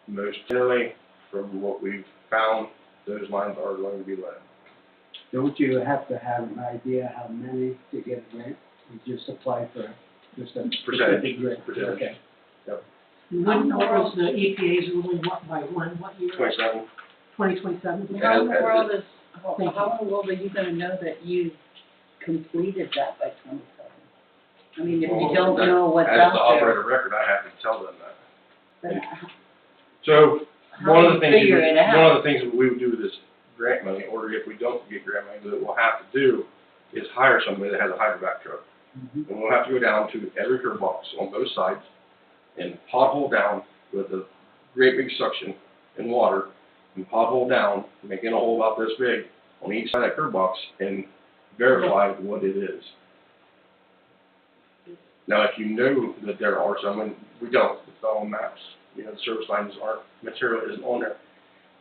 Most generally, from what we've found, those lines are going to be lead. Don't you have to have an idea how many to get a grant? You just apply for just a specific grant? Percentage. Okay. What was the EPA's ruling, by what year? 27. 2027? How in the As- world is, Thank how in the world are you gonna know that you completed that by 27? I mean, if you Well, don't that- know what's As out the there, operator record, I have to tell them that. then So, how one do of you the things, figure it one out? of the things that we would do with this grant money, or if we don't get grant money, that we'll have to do is hire somebody that has a hydrovac truck. And we'll have to go down to every curb box on both sides and pothole down with a great big suction and water, and pothole down, making a hole about this big on each side of that curb box and verify what it is. Now, if you know that there are some, and we don't, it's not on maps, you know, the service lines aren't, material isn't on there.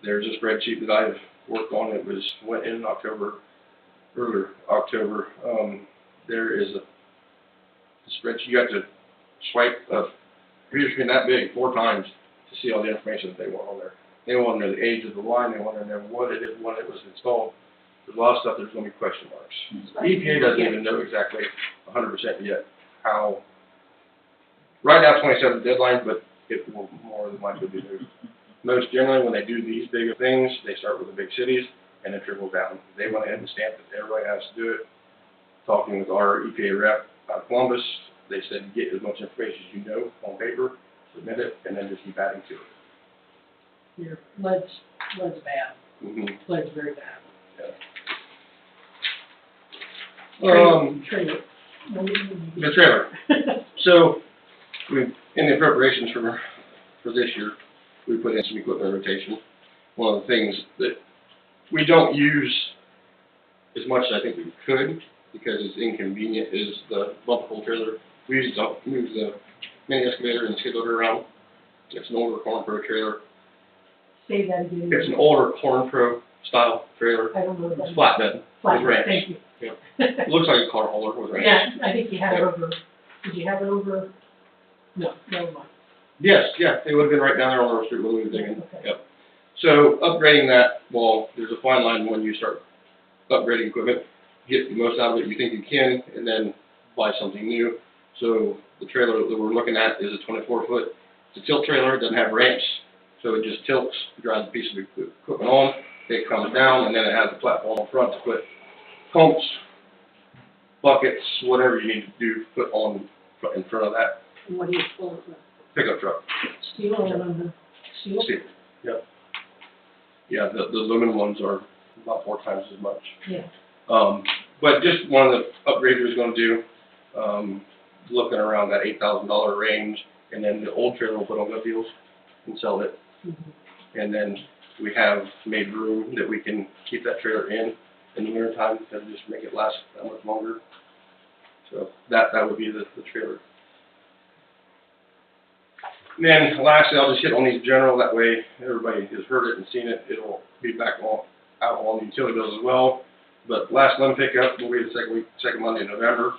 There's a spreadsheet that I've worked on, it went in October, earlier October. There is a spreadsheet, you have to swipe a computer screen that big 4 times to see all the information that they want on there. They want to know the age of the line, they want to know what it is, when it was installed. There's a lot of stuff there's going to be question marks. EPA doesn't even know exactly 100% yet how, right now 27 deadline, but it will more than likely be moved. Most generally, when they do these bigger things, they start with the big cities and then trickle down. They went ahead and stamped it, everybody has to do it. Talking with our EPA rep out of Columbus, they said get as much information as you know on paper, submit it, and then just keep adding to it. Your lead's bad. Mm-hmm. Lead's very bad. Trailer. The trailer. So, in the appropriations for this year, we put in some equipment rotation. One of the things that we don't use as much as I think we could, because it's inconvenient, is the bumper pull trailer. We use to move the mini excavator and skid loader around. It's an older Corn Pro trailer. Say that again. It's an older Corn Pro style trailer. I don't know. It's flatbed with ramps. Thank you. Yep. It looks like a car hauler with ramps. Yeah, I think you had it over, did you have it over? No, never mind. Yes, yeah, it would have been right down there on Earl Street when we were digging. Okay. Yep. So upgrading that, well, there's a fine line when you start upgrading equipment, get the most out of it you think you can, and then buy something new. So the trailer that we're looking at is a 24-foot. It's a tilt trailer, it doesn't have ramps, so it just tilts, drives a piece of equipment on, it comes down, and then it has a platform in front to put pumps, buckets, whatever you need to do, put on in front of that And what do you pull it with? pickup truck. Steel or aluminum? Steel? Steel. Yep. Yeah, the aluminum ones are about 4 times as much. Yeah. But just one of the upgrades we're going to do, looking around that $8,000 range, and then the old trailer we'll put on wheel deals and sell it. Mm-hmm. And then we have made room that we can keep that trailer in the winter time and just make it last that much longer. So that would be the trailer. And then lastly, I'll just hit on these general, that way everybody has heard it and seen it, it'll be back on, out on the utility bills as well. But last limb pickup will be the second Monday in November.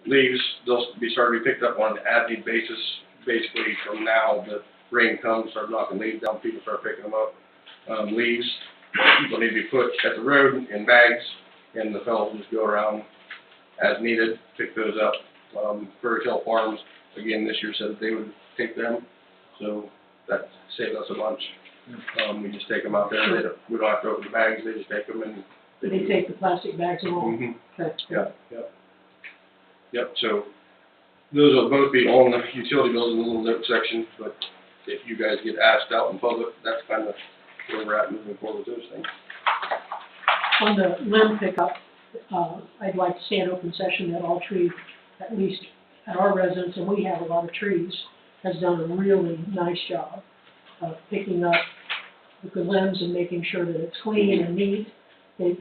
Leaves, they'll be starting to be picked up on an as-need basis, basically from now, the rain comes, start knocking leaves down, people start picking them up. Leaves, people need to be put at the road in bags, and the fellows just go around as needed, pick those up. Fairy Tale Farms, again, this year said that they would take them, so that saved us a bunch. We just take them out there, we don't have to open the bags, they just take them and. They take the plastic bags and all. Mhm. Okay. Yep, so those will both be on the utility bills in the little note section, but if you guys get asked out in public, that's kind of where we're at moving forward with those things. On the limb pickup, I'd like to say in open session that All Tree, at least at our residence, and we have a lot of trees, has done a really nice job of picking up the limbs and making sure that it's clean and neat. They've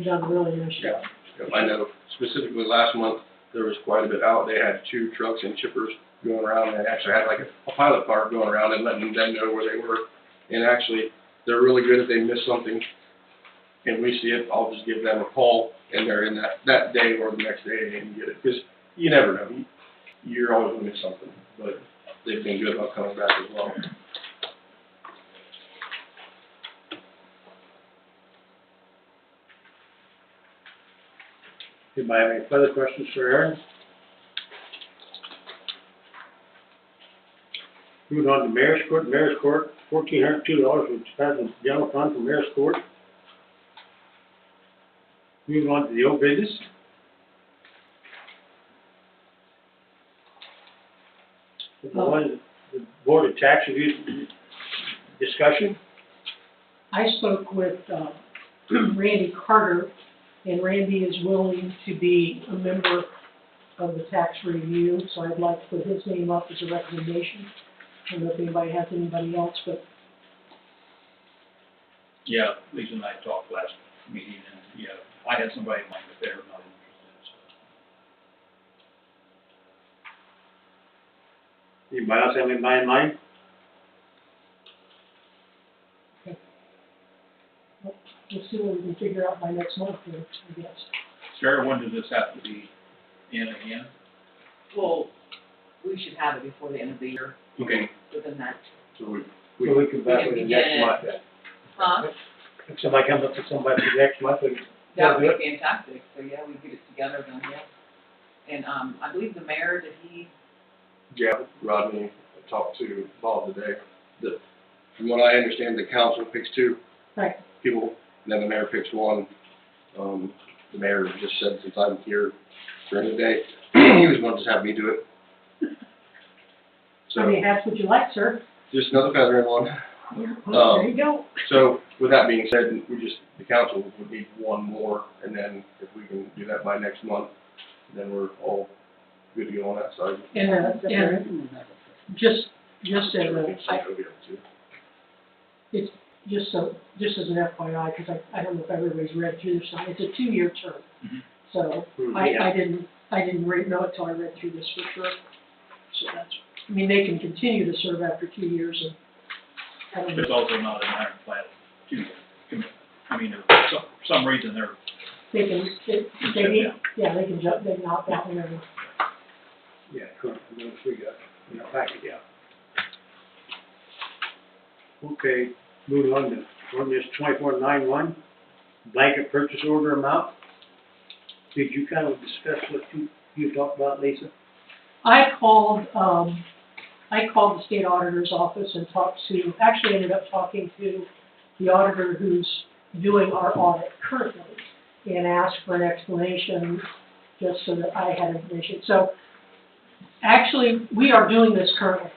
done a really nice job. Yep, I know specifically last month, there was quite a bit out. They had 2 trucks and chippers going around, and they actually had like a pilot car going around and letting them know where they were. And actually, they're really good if they miss something and we see it, I'll just give them a call, and they're in that day or the next day they can get it. Because you never know. You're always going to miss something. But they've been good about coming back as well. Anybody have any further questions for Aaron? Moving on to Mayor's Court. Mayor's Court, $1,402 was spent in the general fund for Mayor's Court. Moving on to the old business. The Board of Tax Review discussion. I spoke with Randy Carter, and Randy is willing to be a member of the tax review, so I'd like to put his name up as a recommendation. I don't know if anybody has anybody else, but Yeah, Lisa and I talked last meeting, and yeah, I had somebody in mind, but they're not interested, so. Anybody else have anybody in mind? we'll see what we can figure out by next month, I guess. Sarah, when does this have to be in again? Well, we should have it before the end of the year, Okay. within that. So we So we can back with the next begin- month then. Huh? If somebody comes up with somebody for next month, we That would be fantastic, so yeah, we get it together then, yeah. And, I believe the mayor, did he, Yeah, Rodney talked to Bob today, that from what I understand, the council picks 2 Right. people, and then the mayor picks 1. The mayor just said, since I'm here during the day, he was going to just have me do it. How many hats would you like, sir? Just another feather in one. There you go. So, with that being said, the council would need 1 more, and then if we can do that by next month, then we're all good to go on that side. And just as a, it's just as an FYI, because I don't know if everybody's read through this, it's a 2-year term. Mhm. So, I didn't know it till I read through this for sure. So I mean, they can continue to serve after 2 years, and I don't know. There's also not an ironclad commitment. I mean, for some reason they're. They can jump, they can opt out whenever. Yeah, current, those we got in our packet, yeah. Okay, moving on to ordinance 2491, blanket purchase order amount. Did you kind of discuss what you talked about, Lisa? I called the state auditor's office and actually ended up talking to the auditor who's doing our audit currently, and asked for an explanation just so that I had information. So, actually, we are doing this currently.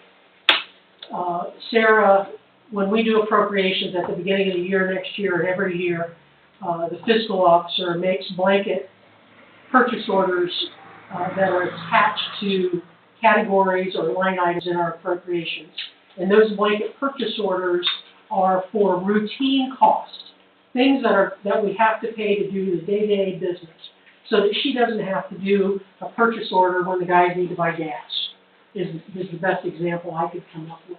Sarah, when we do appropriations at the beginning of the year, next year, and every year, the fiscal officer makes blanket purchase orders that are attached to categories or line items in our appropriations. And those blanket purchase orders are for routine costs, things that we have to pay to do the day-to-day business, so that she doesn't have to do a purchase order when the guys need to buy gas, is the best example I could come up with.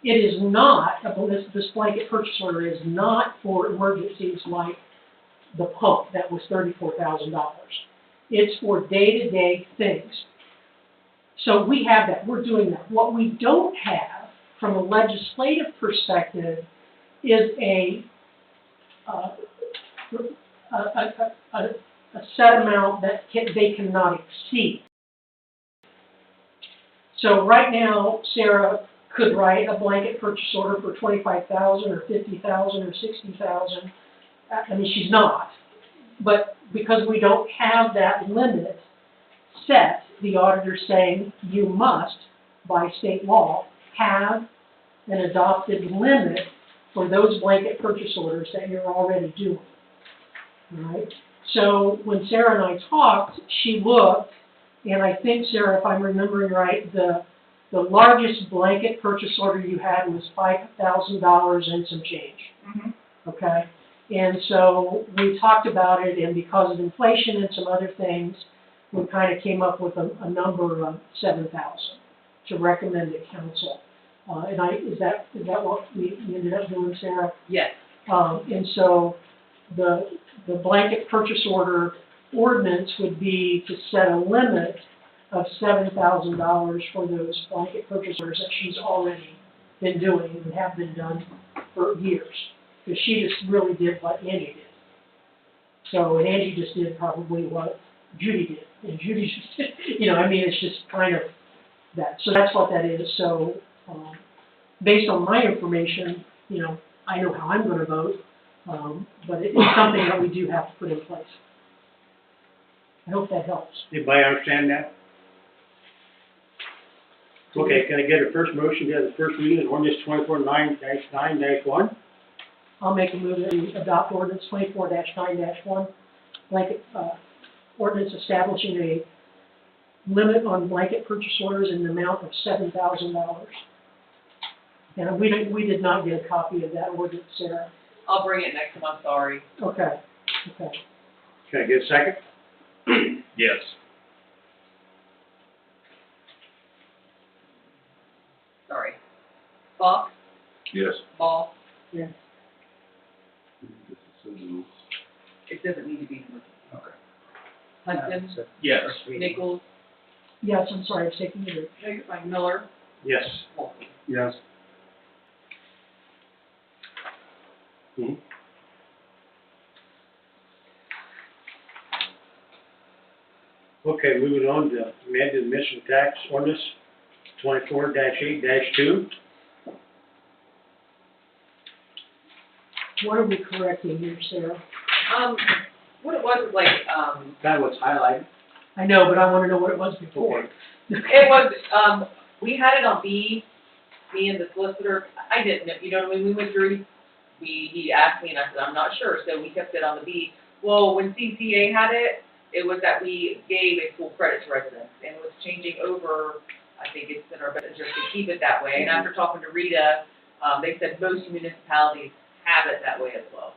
It is not, this blanket purchase order is not for emergencies like the pump that was $34,000. It's for day-to-day things. So we have that, we're doing that. What we don't have, from a legislative perspective, is a set amount that they cannot exceed. So right now, Sarah could write a blanket purchase order for $25,000 or $50,000 or $60,000. I mean, she's not. But because we don't have that limit set, the auditor's saying you must, by state law, have an adopted limit for those blanket purchase orders that you're already doing. All right? So when Sarah and I talked, she looked, and I think, Sarah, if I'm remembering right, the largest blanket purchase order you had was $5,000 and some change. Mhm. Okay? And so we talked about it, and because of inflation and some other things, we kind of came up with a number of $7,000 to recommend to council. Is that what we ended up doing, Sarah? Yes. And so the blanket purchase order ordinance would be to set a limit of $7,000 for those blanket purchase orders that she's already been doing and have been done for years. Because she just really did what Angie did. So, and Angie just did probably what Judy did. And Judy just did, it's just kind of that. So that's what that is. So, based on my information, I know how I'm going to vote, but it's something that we do have to put in place. I hope that helps. Anybody understand that? Okay, can I get a first motion to have the first reading of ordinance 24-9-1? I'll make a move that we adopt ordinance 24-9-1, blanket, ordinance establishing a limit on blanket purchase orders in the amount of $7,000. And we did not get a copy of that ordinance, Sarah. I'll bring it next time, I'm sorry. Okay. Can I get a second? Yes. Sorry. Fox, Yes. Ball, Yes. it doesn't need to be numbered. Okay. Hudson, Yes. Nichols, Yes, I'm sorry, I'm taking it. Miller, Yes. Wolf. Yes. Okay, moving on to amended admission tax ordinance 24-8-2. What are we correcting here, Sarah? What it was That was highlighted. I know, but I want to know what it was before. it was, we had it on B, me and the solicitor, I didn't know, when we went through, he asked me and I said, I'm not sure, so we kept it on the B. Well, when CCA had it, it was that we gave a full credit to residents, and it was changing over, I think it's in our best interest to keep it that way, and after talking to Rita, they said most municipalities have it that way as well.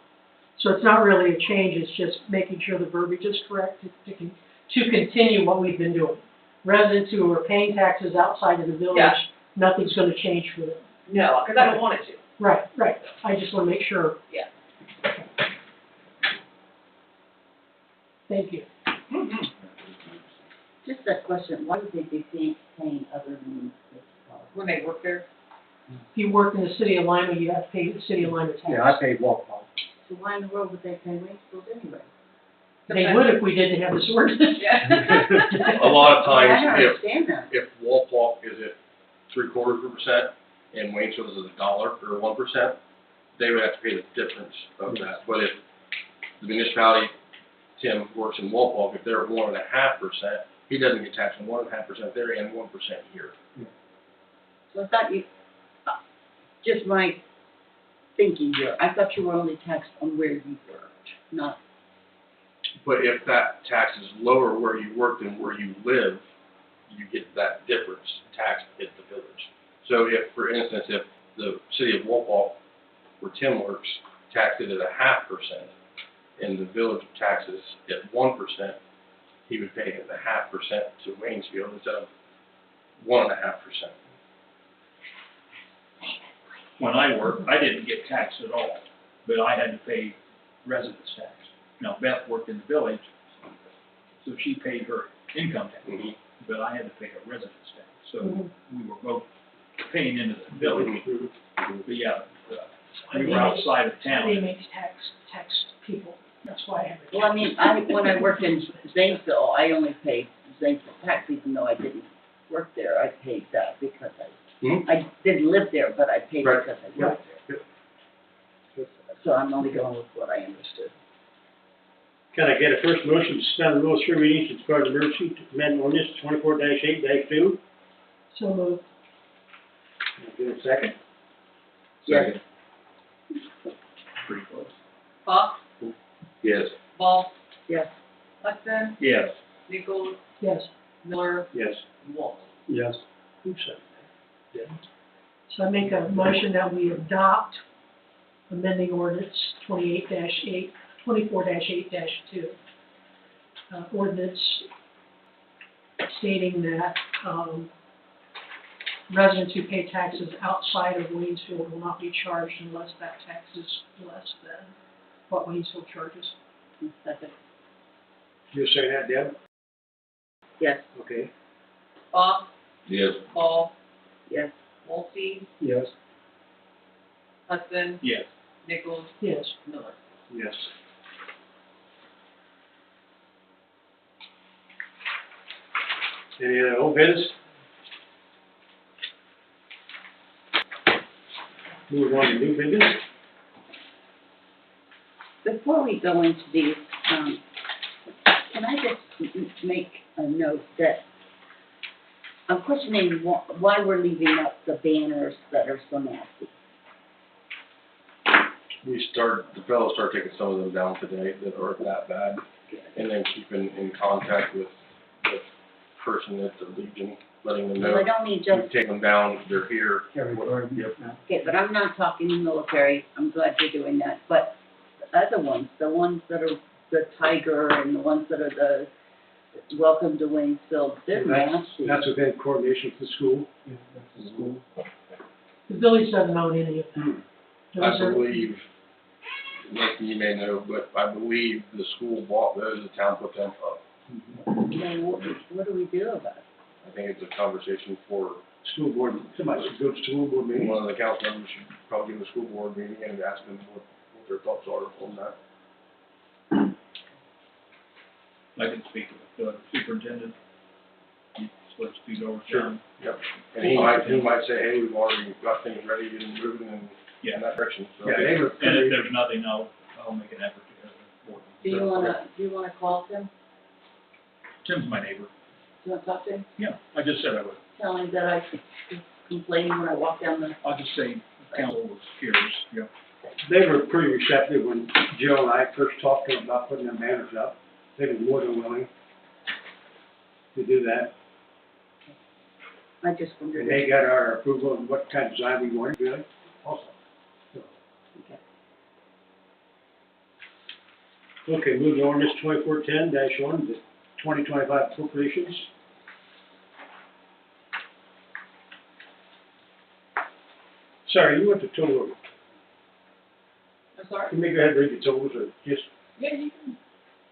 So it's not really a change, it's just making sure the verbiage is correct to continue what we've been doing. Residents who are paying taxes outside of the village, Yeah. nothing's going to change for them. No, because I don't want it to. Right. I just want to make sure. Yeah. Thank you. Just a question, why would they be paying other municipalities? When they work there. If you work in the city of Lima, you have to pay the city of Lima tax. Yeah, I paid Walpole. So why in the world would they pay Waynesfield anyway? They would if we didn't have this ordinance. Yeah. A lot of I times, don't if, understand that. if Walpole is at 0.75% and Waynesfield is at $1 or 1%, they would have to pay the difference of that. But if the municipality, Tim works in Walpole, if they're at 1.5%, he doesn't get taxed on 1.5% there and 1% here. So I thought just my thinking here, I thought you were only taxed on where you worked, not. But if that tax is lower where you work than where you live, you get that difference taxed at the village. So if, for instance, if the city of Walpole, where Tim works, taxed it at 0.5%, and the village taxes at 1%, he would pay 0.5% to Waynesfield instead of 1.5%. When I worked, I didn't get taxed at all, but I had to pay residence tax. Now Beth worked in the village, so she paid her income tax, Mhm. but I had to pay her residence tax. So we were both paying into the village. Mhm. But yeah, we were outside of town. makes tax people, that's why I have a. Well, I mean, when I worked in Zanesville, I only paid Zanesville tax, even though I didn't work there. I paid that because I didn't live there, but I paid Right. because I worked there. So I'm only going with what I understood. Can I get a first motion to suspend the rules 3 readings and declare an emergency to amend ordinance 24-8-2? So moved. Can I get a second? Yes. Pretty close. Fox, Yes. Ball, Yes. Hudson, Yes. Nichols, Yes, Yes. Miller, Wolf. Yes. Who said that? so I make a motion that we adopt amending ordinance 24-8-2. Ordinance stating that, residents who pay taxes outside of Waynesfield will not be charged unless that tax is less than what Waynesfield charges. Second. You say that, Deb? Yes. Okay. Fox, Yes. Ball, Yes. Wolfie, Yes. Hudson, Yes. Nichols, Yes. Miller. Yes. Any other old business? Moving on to new business? Before we go into these, can I just make a note that I'm questioning why we're leaving up the banners that are so nasty. The fellows started taking some of them down today that aren't that bad, and then keeping in contact with the person at the Legion, letting them Well, know. I don't need You just, take them down, they're here. Terry Gordon. Yep. okay, but I'm not talking military, I'm glad you're doing that, but the other ones, the ones that are the tiger and the ones that are the welcome to Waynesfield, they're nasty. That's within coordination with the school. Yeah, that's the school. The village doesn't own any of them. I Those are- believe, like you may know, but I believe the school bought those, the town put them up. Then what do we do about it? I think it's a conversation for, School board, somebody should go to school board meeting. one of the council members should probably go to a school board meeting and ask them what their thoughts are on that. I can speak with the superintendent. Let's do those. Sure. Yep. And he might say, hey, we've already got things ready and moving in Yeah. that direction, so. Yeah, they were And pretty, if there's nothing, I'll make an effort to have the board. Do you wanna call Tim? Tim's my neighbor. Do you wanna talk to him? Yeah, I just said I would. Tell him that I complained when I walked down the, I'll just say council was curious, yeah. they were pretty receptive when Jill and I first talked to them about putting them banners up. They were more than willing to do that. I just wondered. And they got our approval on what kind of design we wanted, really, also. So, okay, moving on, this 2410-1, the 2025 appropriations. Sorry, you went to total, I'm sorry? can you go ahead and read the totals, or just, Yeah, you can,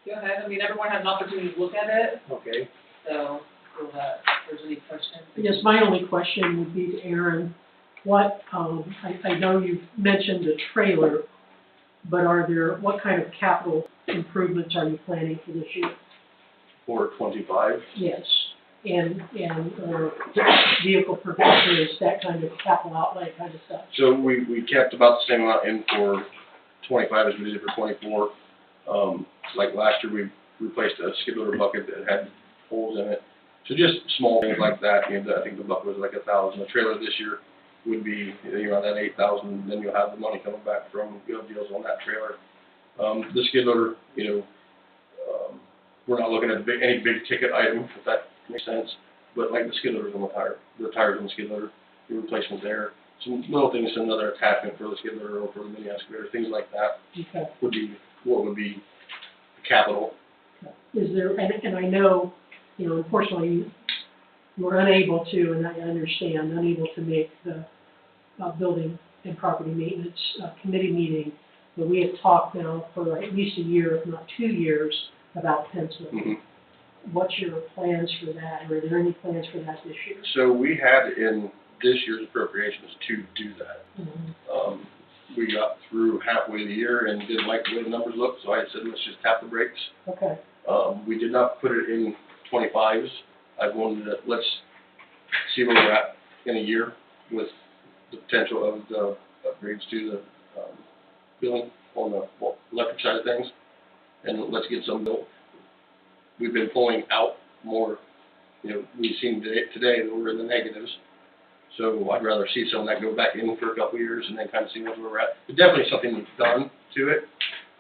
go ahead, I mean, everyone had an opportunity to look at it, okay, so, if there's any questions. Yes, my only question would be to Aaron, what, I know you've mentioned the trailer, but what kind of capital improvements are you planning for this year? For 25, Yes, and, or vehicle purchases, that kind of capital outlay kind of stuff. so we kept about the same amount in for 25 as we did for 24. Like last year, we replaced a skid loader bucket that had holes in it. So just small things like that, you know, I think the bucket was like $1,000. The trailer this year would be, around that 8,000, then you'll have the money coming back from good deals on that trailer. The skid loader, we're not looking at any big ticket item, if that makes sense, but like the skid loaders on the tires on the skid loader, the replacement there. Some little things, another attachment for the skid loader or for the mini excavator, things like that Okay. would be what would be capital. Is there, and I know, unfortunately, we're unable to, and I understand, unable to make the building and property maintenance committee meeting, but we have talked now for at least a year, if not 2 years, about penciling. Mm-hmm. What's your plans for that, or are there any plans for that this year? So we had in this year's appropriations to do that. Mhm. We got through halfway the year and didn't like the way the numbers looked, so I said, let's just tap the brakes. Okay, We did not put it in 25s. I wanted to, let's see where we're at in a year with the potential of the upgrades to the, building on the electric side of things, and let's get some built. We've been pulling out more, we've seen today that we're in the negatives. So I'd rather see some of that go back in for a couple of years and then kind of see where we're at. But definitely something that's done to it,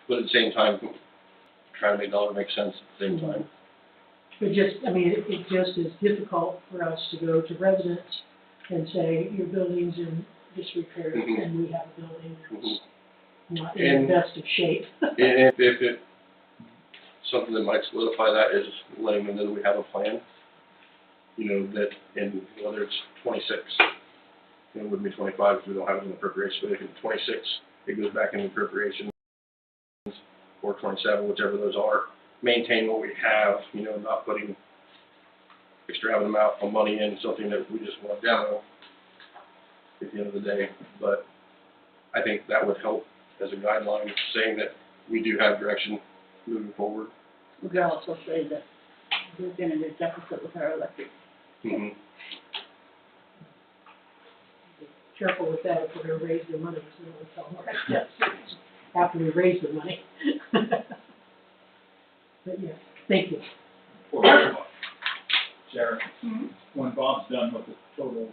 but at the same time, trying to make dollar make sense at the same time. but just, I mean, it just is difficult for us to go to residents and say, your building's in disrepair, Mhm. and we have a building that's Mhm. not in the best of shape. And if it, something that might solidify that is letting them know that we have a plan, that in, whether it's 26, it wouldn't be 25 if we don't have it in the appropriation, but if it's 26, it goes back in the appropriations, or 27, whichever those are, maintain what we have, not putting extravagant amount of money in something that we just want to demo at the end of the day. But I think that would help as a guideline, saying that we do have direction moving forward. We could also say that we've been in a deficit with our electric. Mm-hmm. Careful with that if we're gonna raise their money, so we don't tell them we're at deficit after we raise the money. But yeah, thank you. Sarah, when Bob's done with the totals,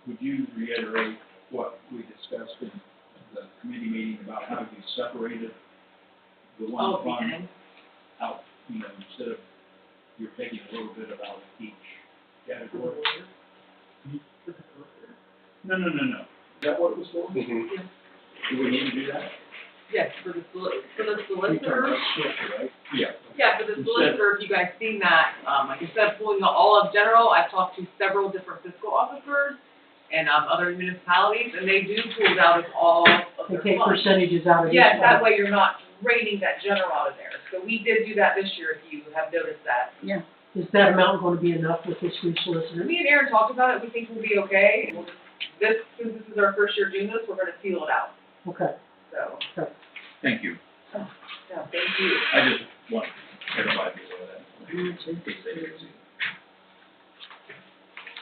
would you reiterate what we discussed in the committee meeting about how you separated the one fund out, instead of, you're taking a little bit about each category? No. Is that what it was for? Mm-hmm. Do we need to do that? Yes, for the solicitor. Right? Yeah. Yeah, for the solicitor, if you guys seen that, like I said, pulling all of general, I've talked to several different fiscal officers and, other municipalities, and they do pull out of all of They their take funds. percentages out of each Yes, that fund. way you're not rating that general out of there. So we did do that this year, if you have noticed that. Yeah. Is that amount gonna be enough with this new solicitor? Me and Aaron talked about it, we think we'll be okay. And we'll just, since this is our first year doing this, we're gonna seal it out, Okay, so, Thank you. yeah, thank you. I just want everybody to be aware of that. In case they didn't see it.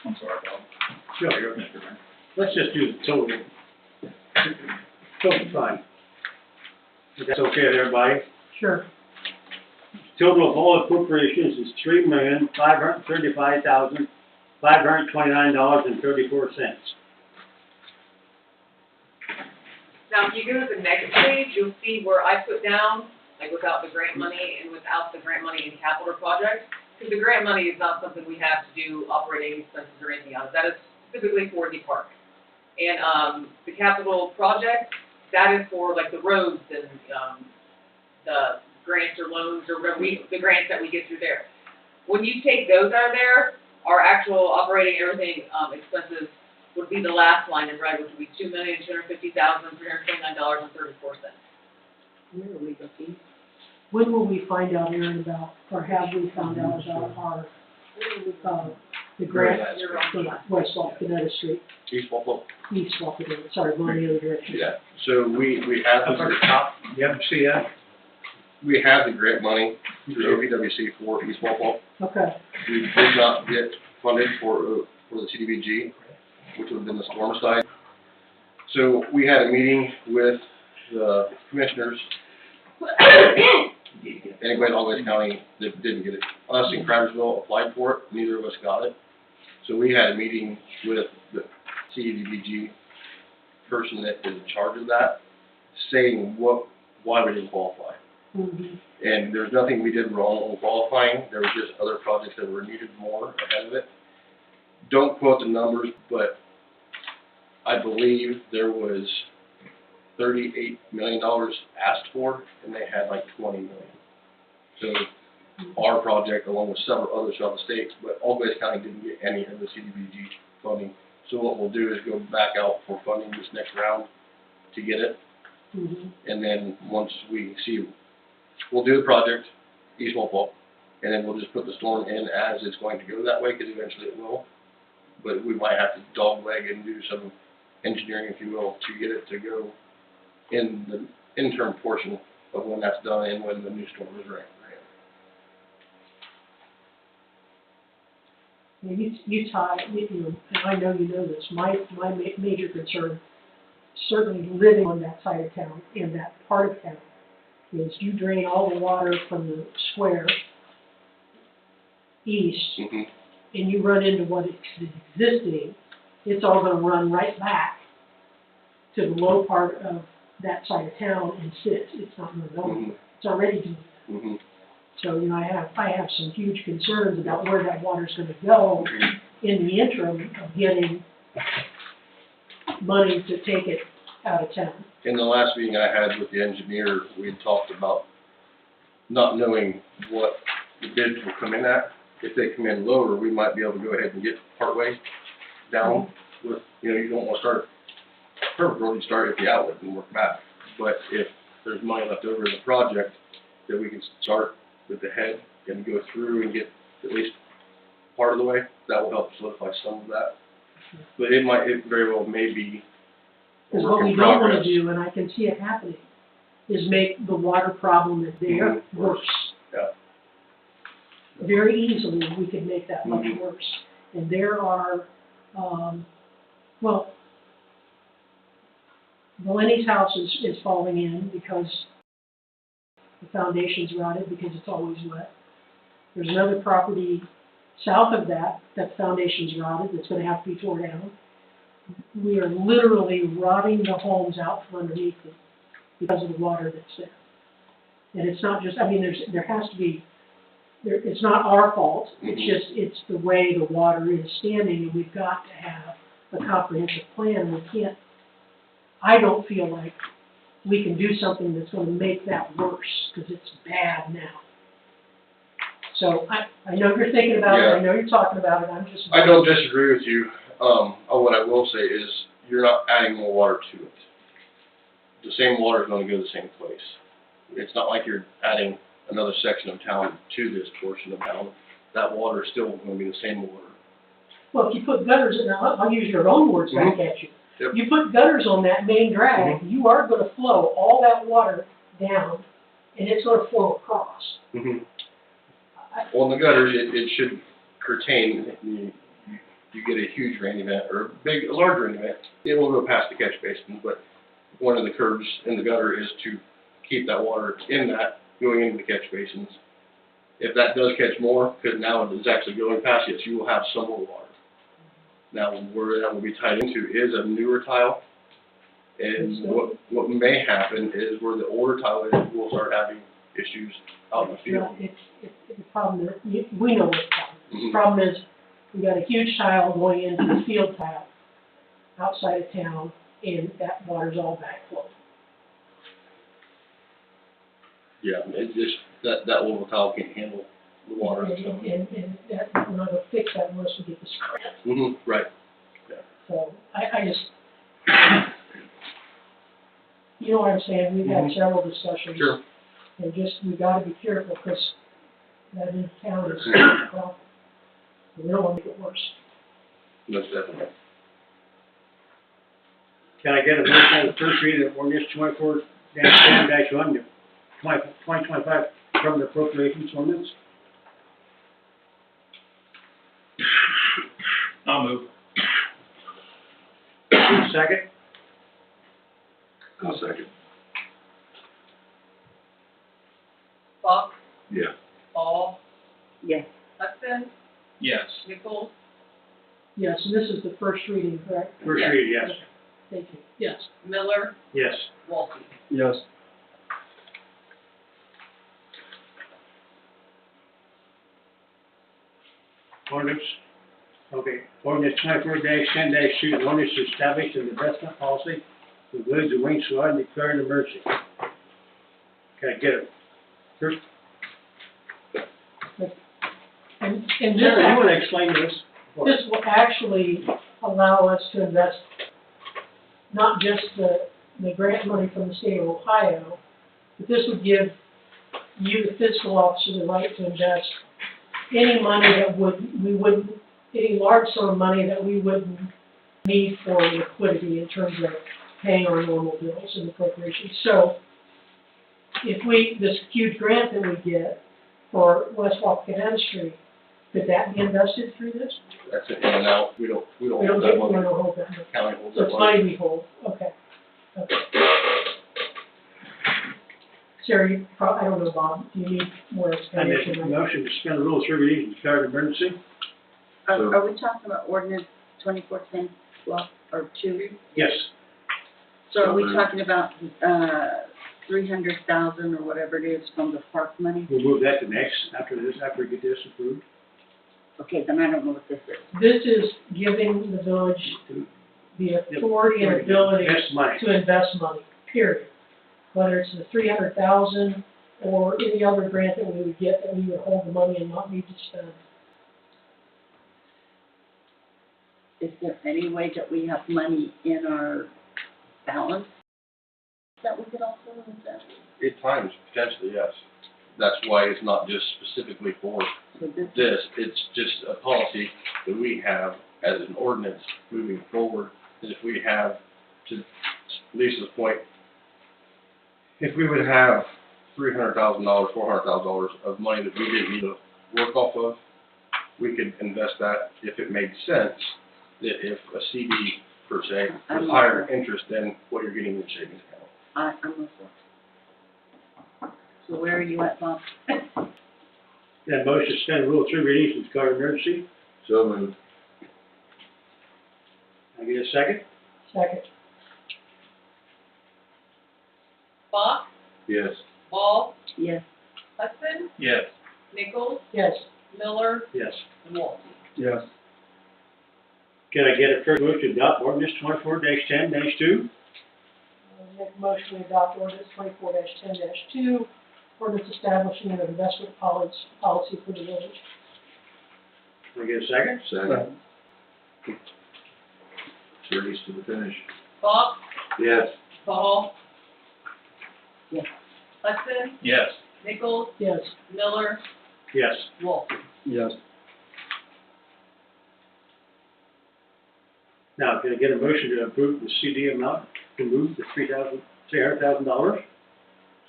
I'm sorry, Bob. Sure. Mr. Mayor. Let's just do the total. Total fund. If that's okay with everybody. sure. Total of all appropriations is $3,535,529.34. Now, if you go to the next page, you'll see where I put down, like without the grant money and without the grant money in capital projects, because the grant money is not something we have to do operating expenses or anything else. That is specifically for the park. And, the capital project, that is for like the roads and, the grants or loans or whatever the grants that we get through there. When you take those out of there, our actual operating everything, expenses would be the last line in red, which would be $2,250,329.34. Where are we looking? When will we find out, Aaron, about, or have we found out about our, the grant for West Walkenetta Street, East Buffalo. East Walkenetta, sorry, going the other direction? Yeah. So we have Up at the top, you have to see that? we have the grant money through OPWC for East Buffalo. Okay, We did not get funded for the CDBG, which would have been the storm side. So we had a meeting with the commissioners, anybody in Always County that didn't get it. Us in Crimersville applied for it, neither of us got it. So we had a meeting with the CDBG person that is in charge of that, saying why we didn't qualify. mhm, And there's nothing we did wrong on qualifying, there were just other projects that were needed more ahead of it. Don't quote the numbers, but I believe there was $38 million asked for, and they had like 20 million. So our project along with several others throughout the state, but Always County didn't get any of the CDBG funding. So what we'll do is go back out for funding this next round to get it. Mhm. And then once we see, we'll do the project, East Walpole, and then we'll just put the storm in as it's going to go that way, because eventually it will. But we might have to dogleg and do some engineering, if you will, to get it to go in the interim portion of when that's done and when the new storm is ran. You tie, you know, and I know you know this, my major concern, certainly living on that side of town, in that part of town, is you drain all the water from the square east, Mm-hmm. and you run into what is existing, it's all gonna run right back to the low part of that side of town and sit. It's not gonna go anywhere. It's already doing that. Mm-hmm. So, you know, I have some huge concerns about where that water's gonna go in the interim of getting money to take it out of town. In the last meeting I had with the engineer, we had talked about not knowing what the bids will come in at. If they come in lower, we might be able to go ahead and get partway down with, you know, you don't want to start, perfect road, you start at the outlet and work back. But if there's money left over in the project, that we can start with the head and go through and get at least part of the way, that will help solidify some of that. But it very well may be a Because work what we in don't wanna progress. do, and I can see it happening, is make the water problem that's there Mhm. worse. Yeah. Very easily, we could make that much Mhm. worse. And there are, well, Lenny's house is falling in because the foundation's rotted, because it's always wet. There's another property south of that foundation's rotted, that's gonna have to be torn down. We are literally rotting the homes out from underneath them because of the water that's there. And it's not just, I mean, there has to be, it's not our fault, it's Mhm. just, it's the way the water is standing, and we've got to have a comprehensive plan. We can't, I don't feel like we can do something that's gonna make that worse, because it's bad now. So I know you're thinking about it, I Yeah. know you're talking about it, I'm just. I don't disagree with you. What I will say is, you're not adding more water to it. The same water is gonna go to the same place. It's not like you're adding another section of town to this portion of town. That water is still gonna be the same water. Well, if you put gutters in, now, I'll use your own words back at you. Yep. You put gutters on that main drag, you are gonna flow all that water down, and it's gonna flow across. Mm-hmm. On the gutters, it should pertain, you get a huge rain event, or a large rain event, it will go past the catch basin, but one of the curves in the gutter is to keep that water in that, going into the catch basins. If that does catch more, because now it is actually going past, yes, you will have some more water. Now, where that will be tied into is a newer tile, and what may happen is where the older tile is, we'll start having issues out in the field. Well, it's the problem, we know what the problem is. The Mhm. problem is, we got a huge tile going into the field tile outside of town, and that water's all backflow. Yeah, it just, that little tile can't handle the water. And that, we're not gonna fix that unless we get this grant. Mm-hmm, right. So, I just, you know what I'm saying, we've had several discussions. Sure. And just, we gotta be careful, because that in town is a problem. We don't wanna make it worse. Most definitely. Can I get a motion on the first reading of ordinance 24-10-1, 2025, from the appropriations ordinance? I'll move. Second? I'll second. Fox, Yeah. Ball, Yes. Hudson, Yes. Nichols, Yes, and this is the first reading, correct? First reading, yes. Thank you. Yes. Miller, Yes. Wolke. Yes. Ordinance, okay, ordinance 24-10-2, an ordinance to establish an investment policy for the village of Waynesfield and declare an emergency. Can I get it? First, And this, Sarah, you wanna explain this? this will actually allow us to invest not just the grant money from the state of Ohio, but this would give you, the fiscal officer, the right to invest any money that any large sum of money that we wouldn't need for liquidity in terms of paying our normal bills and appropriations. So if this huge grant that we get for West Wapakoneta Street, could that be invested through this? That's it, in and out, we don't We hold don't that get, we money, don't hold that money. county holds So that it's money. money we hold, okay. Okay. Sarah, I don't know, Bob, do you need more I make explanation? a motion to suspend the rules, third reading, and declare an emergency. Are we talking about ordinance 2410, well, or 2? Yes. So are we So moved. talking about, 300,000 or whatever it is from the park money? We'll move that to next, after we get this approved. Okay, then I don't know what this is. This is giving the village the authority and ability Invest money. to invest money, period. Whether it's the 300,000 or any other grant that we would get, that we would hold the money and not need to spend. Is there any way that we have money in our balance that we could also invest? At times, potentially, yes. That's why it's not just specifically for So this, this, it's just a policy that we have as an ordinance moving forward, that if we have, to Lisa's point, if we would have $300,000, $400,000 of money that we didn't need to work off of, we could invest that if it made sense, that if a CD, per se, was higher interest than what you're getting in the savings account. I'm with you. So where are you at, Bob? That motion to suspend the rule, third reading, and declare an emergency. So moved. Can I get a second? Second. Bach, Yes. Ball, Yes. Hudson, Yes. Nichols, Yes. Miller, Yes. and Wolf. Yes. Can I get a first motion to adopt ordinance 24-10-2? Make a motion to adopt ordinance 24-10-2, ordinance establishing an investment policy for the village. Can I get a second? Second. Race to the finish. Bach, Yes. Ball. Yes. Hudson, Yes. Nichols, Yes. Miller, Yes. Wolf. Yes. Now, can I get a motion to approve the CD amount to move the $300,000?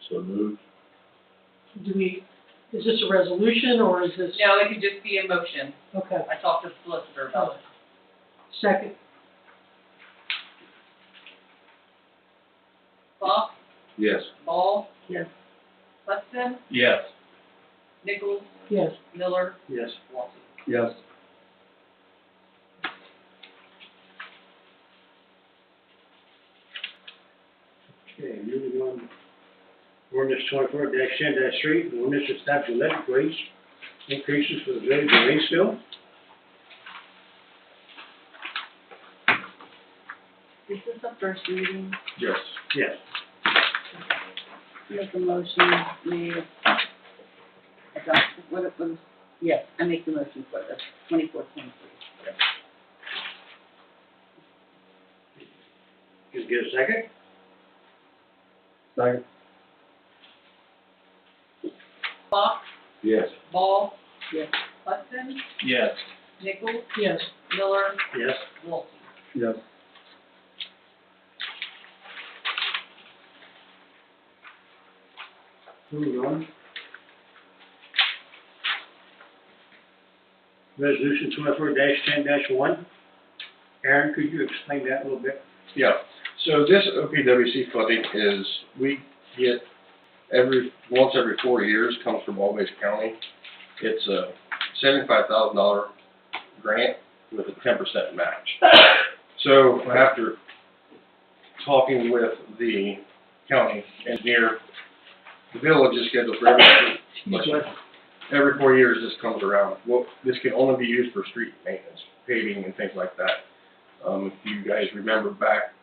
So moved. Is this a resolution or is this? No, it could just be a motion. Okay. I talked to the solicitor about it. Second. Bach, Yes. Ball, Yes. Hudson, Yes. Nichols, Yes. Miller, Yes. Wolf. Yes. Okay, moving on. Ordinance 24-10-3, an ordinance establishing electric rates increases for the village of Waynesfield. Is this the first reading? Yes. Yes. Make a motion, we adopt, what it was, yes, I make the motion for this, 24-10-3. Can I get a second? Second. Bach, Yes. Ball, Yes. Hudson, Yes. Nichols, Yes. Miller, Yes. Wolf. Yes. Moving on. Resolution 24-10-1. Aaron, could you explain that a little bit? Yeah, so this OPWC funding is, we get once every 4 years, comes from Always County. It's a $75,000 grant with a 10% match. So after talking with the county engineer, the village is scheduled for every 4 years this comes around. Well, this can only be used for street maintenance, paving and things like that. If you guys remember back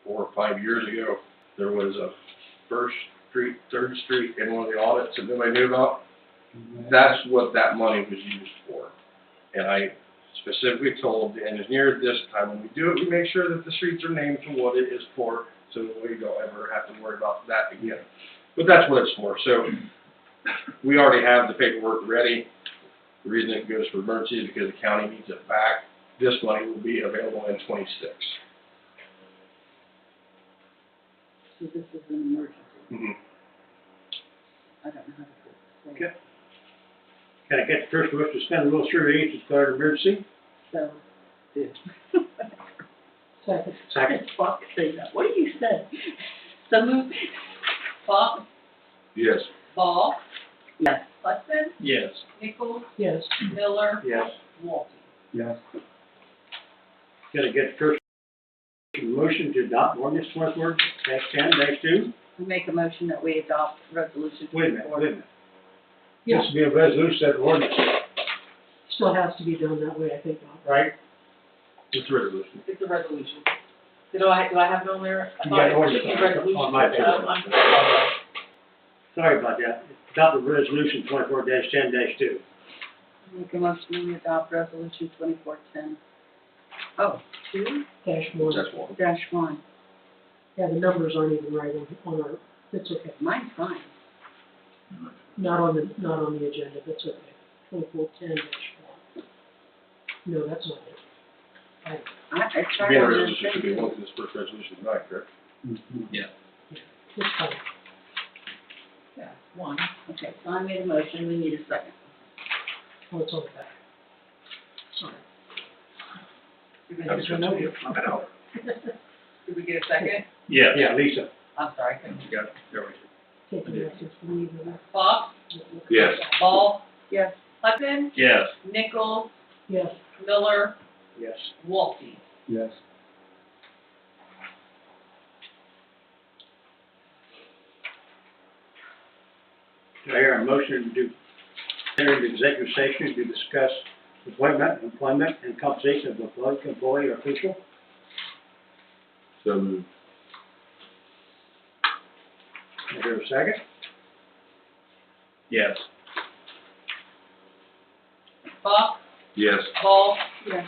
4 or 5 years ago, there was a First Street, Third Street in one of the audits that nobody knew about. That's what that money was used for. And I specifically told the engineer this time, when we do it, we make sure that the streets are named to what it is for, so we don't ever have to worry about that again. But that's what it's for. So we already have the paperwork ready. The reason it goes for emergency is because the county needs it back. This money will be available in '26. So this is an emergency. Mhm. I don't know how to say it. Okay. Can I get the first motion to spend the rules 3 readings and declare an emergency? So, do. Second. Second. Fuck, say that. What do you say? So move. Fox, Yes. Ball, Yes. Hudson, Yes. Nichols, Yes. Miller, Yes. Walton. Yes. Can I get the first motion to adopt ordinance 24-10-2? I make a motion that we adopt resolution. Wait a minute, wait a minute. Yeah. This will be a resolution of ordinance, Still has to be done that way, I think, Bob. right? It's a resolution. It's a resolution. Do I have it on there? I You thought got it ordinance should be on- resolution. on my page. I'm Sorry about that. Adopt the resolution 24-10-2. Make a motion we adopt resolution 2410. Oh, 2 -1. That's one. -1. Yeah, the numbers aren't even right on our, that's okay. Mine's fine. Not on the agenda, that's okay. 2410-1. No, that's not it. I tried Being a on this resolution should be thing. one, because this first resolution tonight, correct? It's fine. Yeah, one. Okay, so I made a motion, we need a second. Oh, it's on the back. Sorry. I was gonna tell you, I know. Did we get a second? Yes. Yeah, Lisa. I'm sorry. You got it, there we go. Take the message from you. Fox, Yes. Ball, Yes. Hudson, Yes. Nichols, Yes. Miller, Yes. Walton. Yes. Do I hear a motion to enter into executive session to discuss appointment, employment, and compensation of a public employee or official? So moved. Is there a second? Yes. Fox, Yes. Ball, Yes.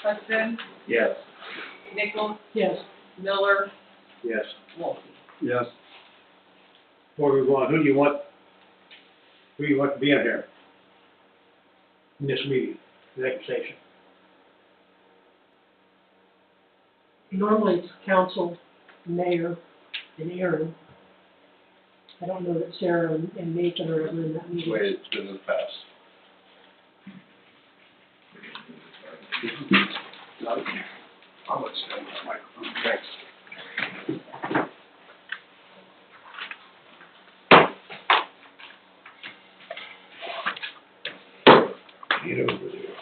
Hudson, Yes. Nichols, Yes. Miller, Yes. Walton. Yes. Before we go on, who do you want to be in here? In this meeting, executive session? Normally it's council, mayor, and Aaron. I don't know that Sarah and Nathan are ever in that That's the meeting. way it's been in the past. I'll extend this microphone. Thanks. Get over there.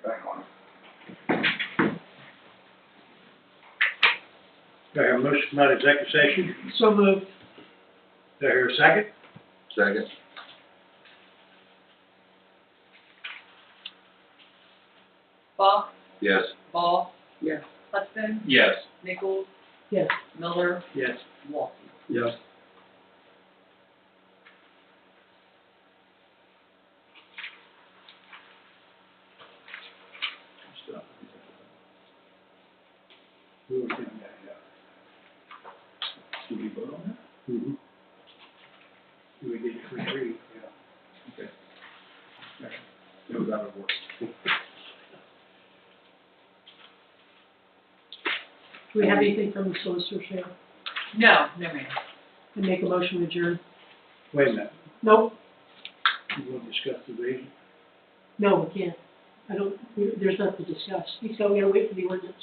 get back on it. Do I have a motion from out of executive session? So moved. Do I hear a second? Second. Bach, Yes. Ball, Yes. Hudson, Yes. Nichols, Yes. Miller, Yes. Walton. Yes. We were doing that, yeah. Did we vote on that? Mm-hmm. We did it for free, yeah. Okay. It was out of order. Do we have anything from the solicitor, Cheryl? No, no, ma'am. And make a motion to adjourn? Wait a minute, Nope, you want to discuss the raising? no, we can't. There's nothing to discuss. We gotta wait for the ordinance.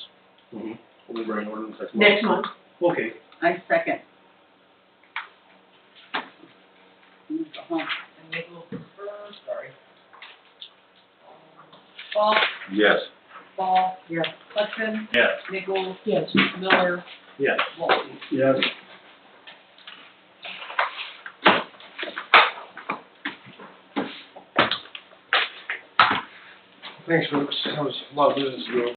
We'll bring ordinance next month. Next month. Okay, I second. Go home. And Nichols is first, sorry. Ball, Yes. Ball, Yes. Hudson, Yes. Nichols, Yes. Miller, yes. Walton. Yes. Thanks, folks. That was a lot of business to go